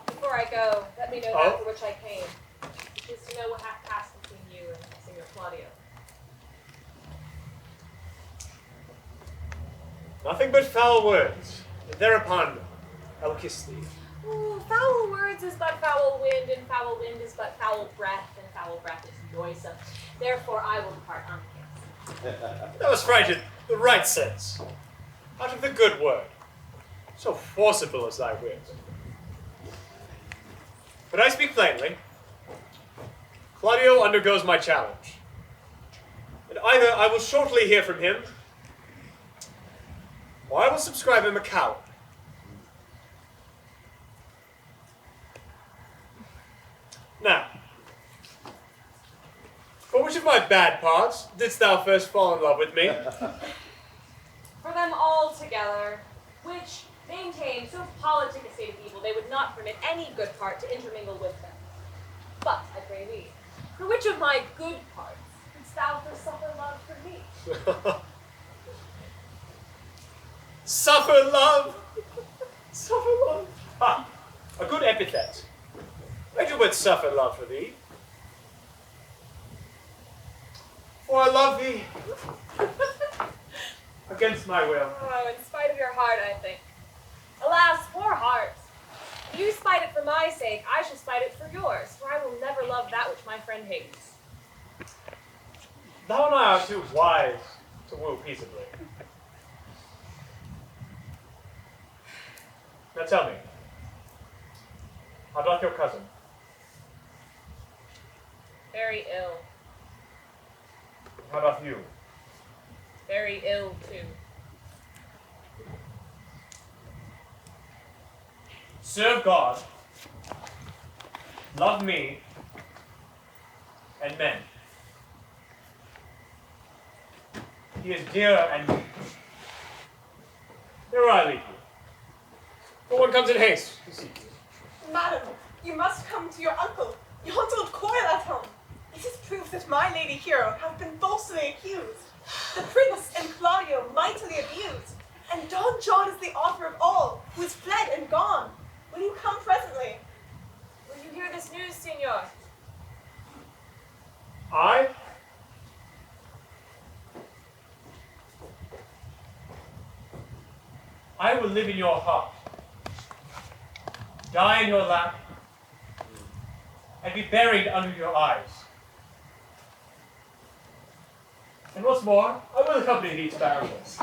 before I go, let me know that for which I came, which is to know what hath passed between you and Signor Claudio. Nothing but foul words, and thereupon I'll kiss thee. Ooh, foul words is but foul wind, and foul wind is but foul breath, and foul breath is noisome. Therefore I will depart unkissed. That was frighted the right sense, out of the good word, so forcible is thy wit. But I speak plainly. Claudio undergoes my challenge, and either I will shortly hear from him, or I will subscribe him a coward. Now, for which of my bad parts didst thou first fall in love with me? For them all together, which maintain so politic a state of evil, they would not permit any good part to intermingle with them. But, I pray thee, for which of my good parts didst thou first suffer love for me? Suffer love! Suffer love! Ha! A good epithet. I do but suffer love for thee. For I love thee against my will. Oh, in spite of your heart, I think. Alas, poor heart. If you spite it for my sake, I shall spite it for yours, for I will never love that which my friend hates. Thou and I are too wise to woo peaceably. Now tell me, how doth your cousin? Very ill. How doth you? Very ill, too. Serve God, love me, and men. He is dearer and me. Here I leave you. For one comes in haste to seek you. Madam, you must come to your uncle. Yonder of Coil at home. This is proof that my lady hero hath been falsely accused. The prince and Claudio mightily abused. And Don John is the author of all, who is fled and gone. Will you come presently? Will you hear this news, Signor? I? I will live in your heart, die in your lap, and be buried under your eyes. And what's more, I will accompany thee to Barrowlands.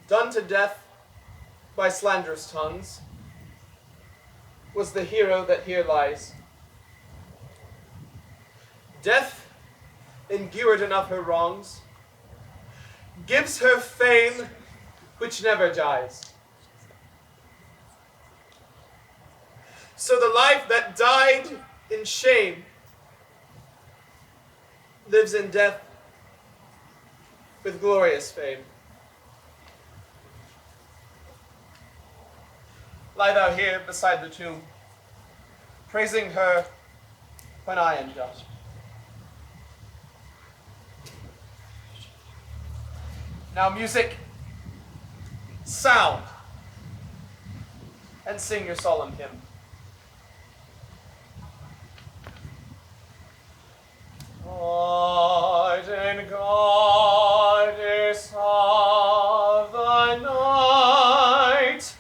Done to death by slanderous tongues was the hero that here lies. Death, in guerdon of her wrongs, gives her fame which never dies. So the life that died in shame lives in death with glorious fame. Lie thou here beside the tomb, praising her when I am done. Now music, sound, and sing your solemn hymn. Art and goddess of the night,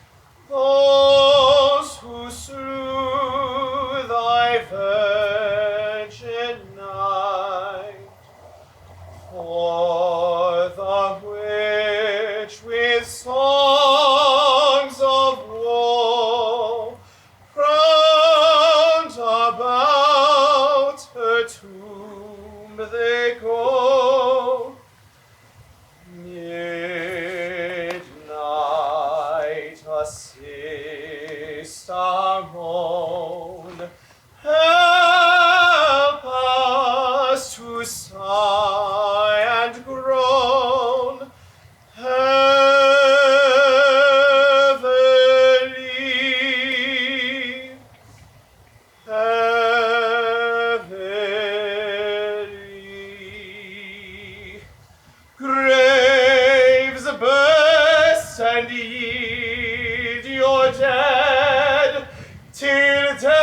those who slew thy virgin night, for the which with songs of woe round about her tomb they go. Midnight assist our moan, help us to sigh and groan, heavily, heavily. Graves burst and yield your dead, till death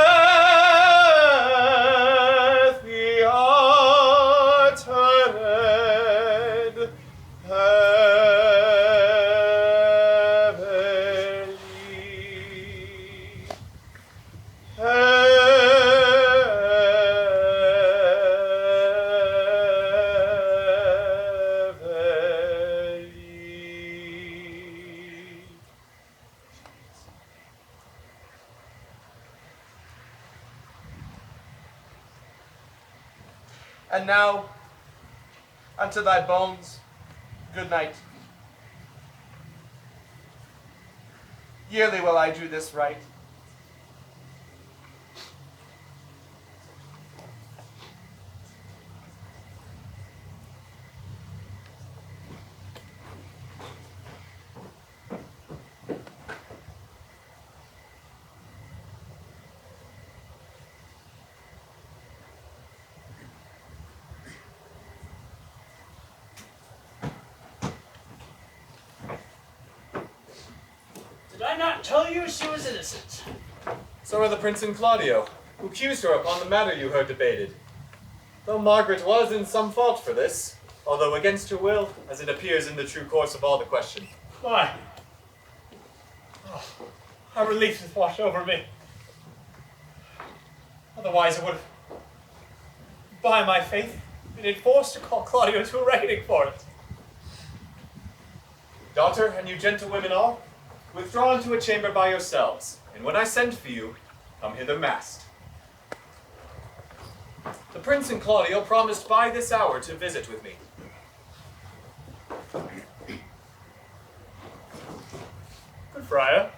be uttered. Heavily, heavily. And now, unto thy bones, good night. Yearly will I do this right. Did I not tell you she was innocent? So are the Prince and Claudio, who accused her upon the matter you heard debated. Though Margaret was in some fault for this, although against her will, as it appears in the true course of all the question. Why? Oh, a relief has washed over me. Otherwise I would have, by my faith, been enforced to call Claudio to a reckoning for it. Daughter, and you gentlewomen all, withdraw into a chamber by yourselves, and when I send for you, come hither masked. The Prince and Claudio promised by this hour to visit with me. Good friar.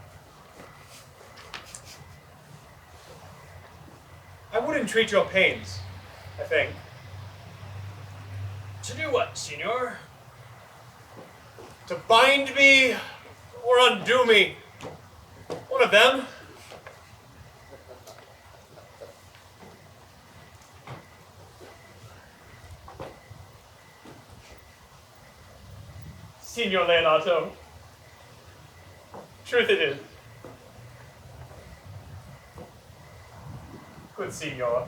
I would entreat your pains, I think. To do what, Signor? To bind me or undo me. One of them. Signor Leonato. Truth it is. Good signor.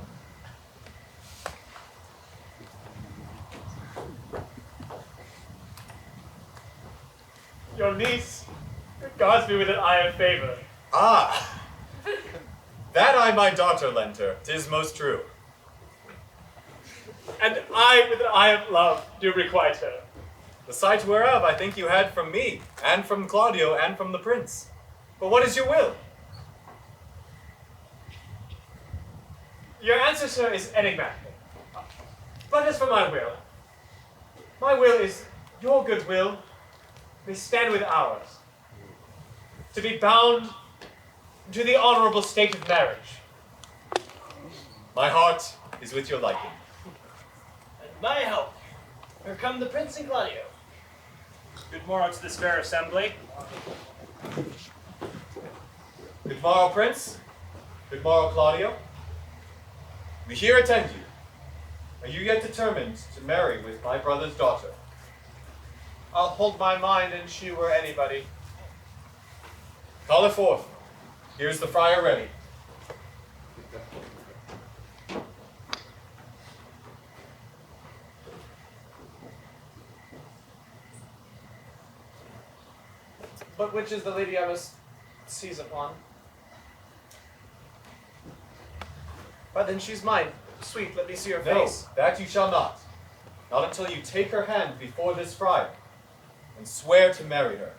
Your niece regards me with an eye of favor. Ah! That I my daughter lent her, 'tis most true. And I with an eye of love do requite her. The sight whereof I think you had from me, and from Claudio, and from the Prince. But what is your will? Your answer, sir, is enigmatic. But as for my will is your good will may stand with ours, to be bound to the honorable state of marriage. My heart is with your liking. And my help. Here come the Prince and Claudio. Good morrow to this fair assembly. Good morrow, Prince. Good morrow, Claudio. We here attend you. Are you yet determined to marry with my brother's daughter? I'll hold my mind and she were anybody. Call her forth. Here's the friar ready. But which is the lady I must seize upon? Why then she's mine. Sweet, let me see her No, face. that you shall not. Not until you take her hand before this friar and swear to marry her.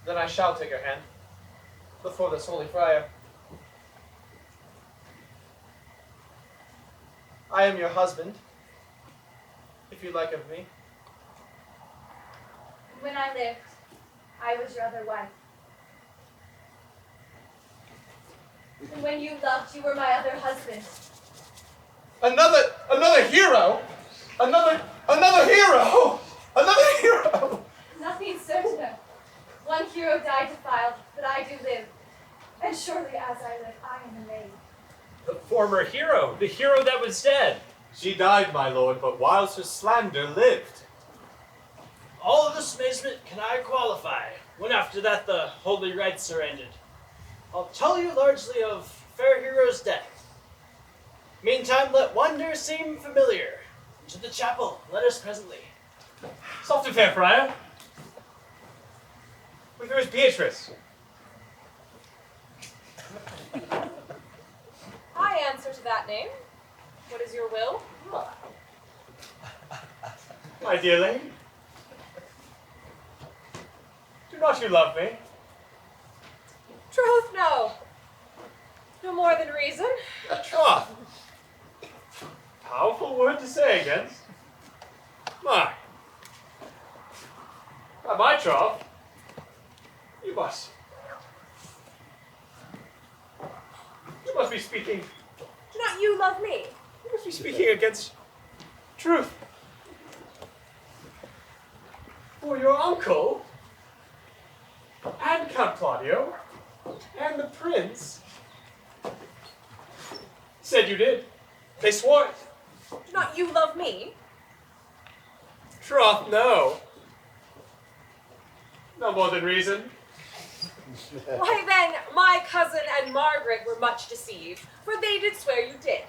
Then I shall take her hand before this holy friar. I am your husband, if you like of me. When I lived, I was your other wife. And when you loved, you were my other husband. Another hero? Another hero! Another hero! Nothing certain. One hero died defiled, but I do live. And surely as I live, I am a maid. The former hero, the hero that was dead. She died, my lord, but whilst her slander lived. All of this amazement can I qualify, when after that the holy rites are ended. I'll tell you largely of fair hero's death. Meantime, let wonder seem familiar. To the chapel, let us presently. Soft and fair, friar. With her is Beatrice. I answer to that name. What is your will? My dear lady. Do not you love me? Truth, no. No more than reason. Troth. Powerful word to say against. My. By my troth, you must You must be speaking. Do not you love me? You must be speaking against truth. For your uncle, and Count Claudio, and the prince said you did. They swore it. Do not you love me? Troth, no. No more than reason. Why then, my cousin and Margaret were much deceived, for they did swear you did.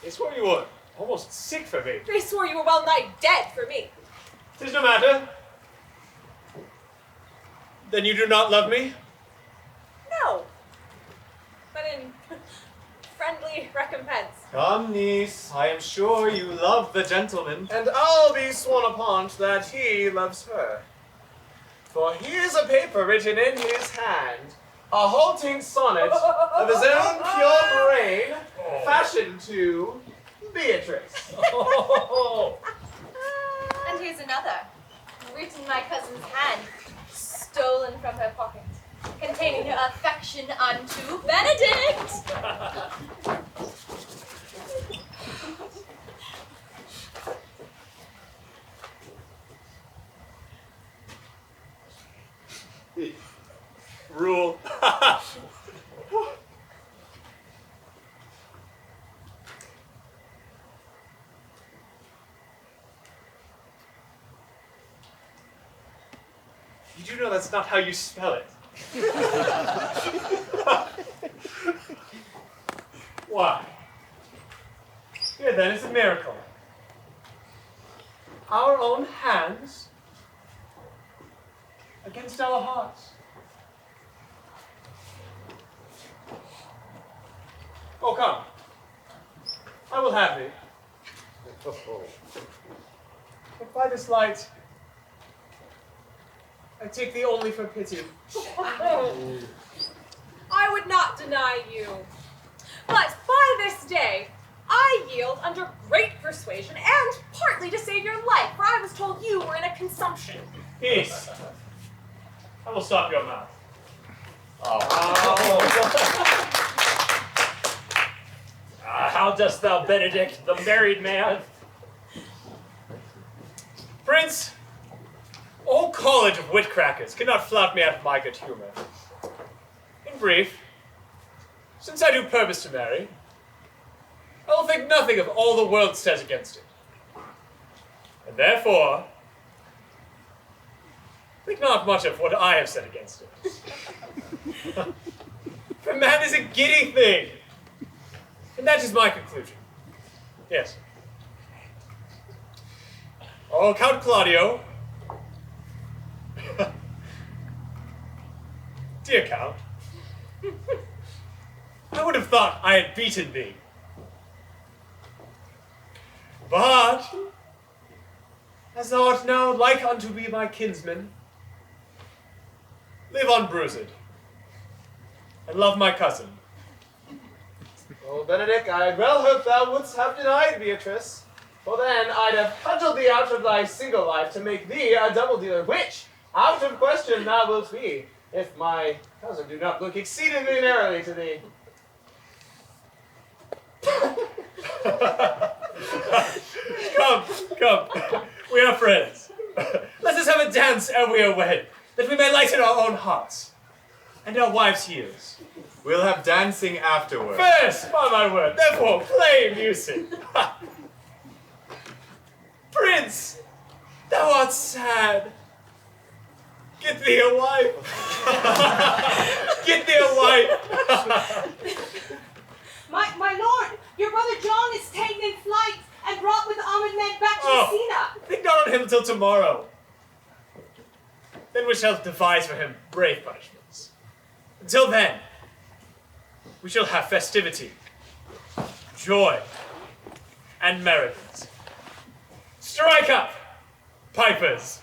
They swore you were almost sick for me. They swore you were well nigh dead for me. 'Tis no matter. Then you do not love me? No. But in friendly recompense. Come, niece, I am sure you love the gentleman. And I'll be sworn upon that he loves her. For here's a paper written in his hand, a halting sonnet of his own pure brain, fashioned to Beatrice. And here's another, written in my cousin's hand, stolen from her pocket, containing her affection unto Benedict. Rule. You do know that's not how you spell it. Why? Here then is a miracle. Our own hands against our hearts. Oh, come. I will have thee. But by this light, I take thee only for pity. I would not deny you. But by this day, I yield under great persuasion and partly to save your life, for I was told you were in a consumption. Peace. I will stop your mouth. How dost thou, Benedict, the married man? Prince, all college of witcrackers cannot flout me out of my good humor. In brief, since I do purpose to marry, I will think nothing of all the world says against it. And therefore, think not much of what I have said against it. For man is a giddy thing. And that is my conclusion. Yes. Oh, Count Claudio. Dear Count, I would have thought I had beaten thee. But, as thou art now like unto be my kinsman, live unbruised, and love my cousin. Oh, Benedict, I well hope thou wouldst have denied Beatrice, for then I'd have cudgelled thee out of thy single life to make thee a double dealer, which, out of question, thou wilt be, if my cousin do not look exceedingly merrily to thee. Come, we are friends. Let us have a dance ere we are wed, that we may lighten our own hearts, and our wives' ears. We'll have dancing afterward. First, by my word, therefore play music. Prince, thou art sad. Get thee a wife. Get thee a wife. My lord, your brother John is taken in flight and brought with armed men back to Messina. Think not on him till tomorrow. Then we shall devise for him brave punishments. Until then, we shall have festivity, joy, and merriment. Strike up, pipers!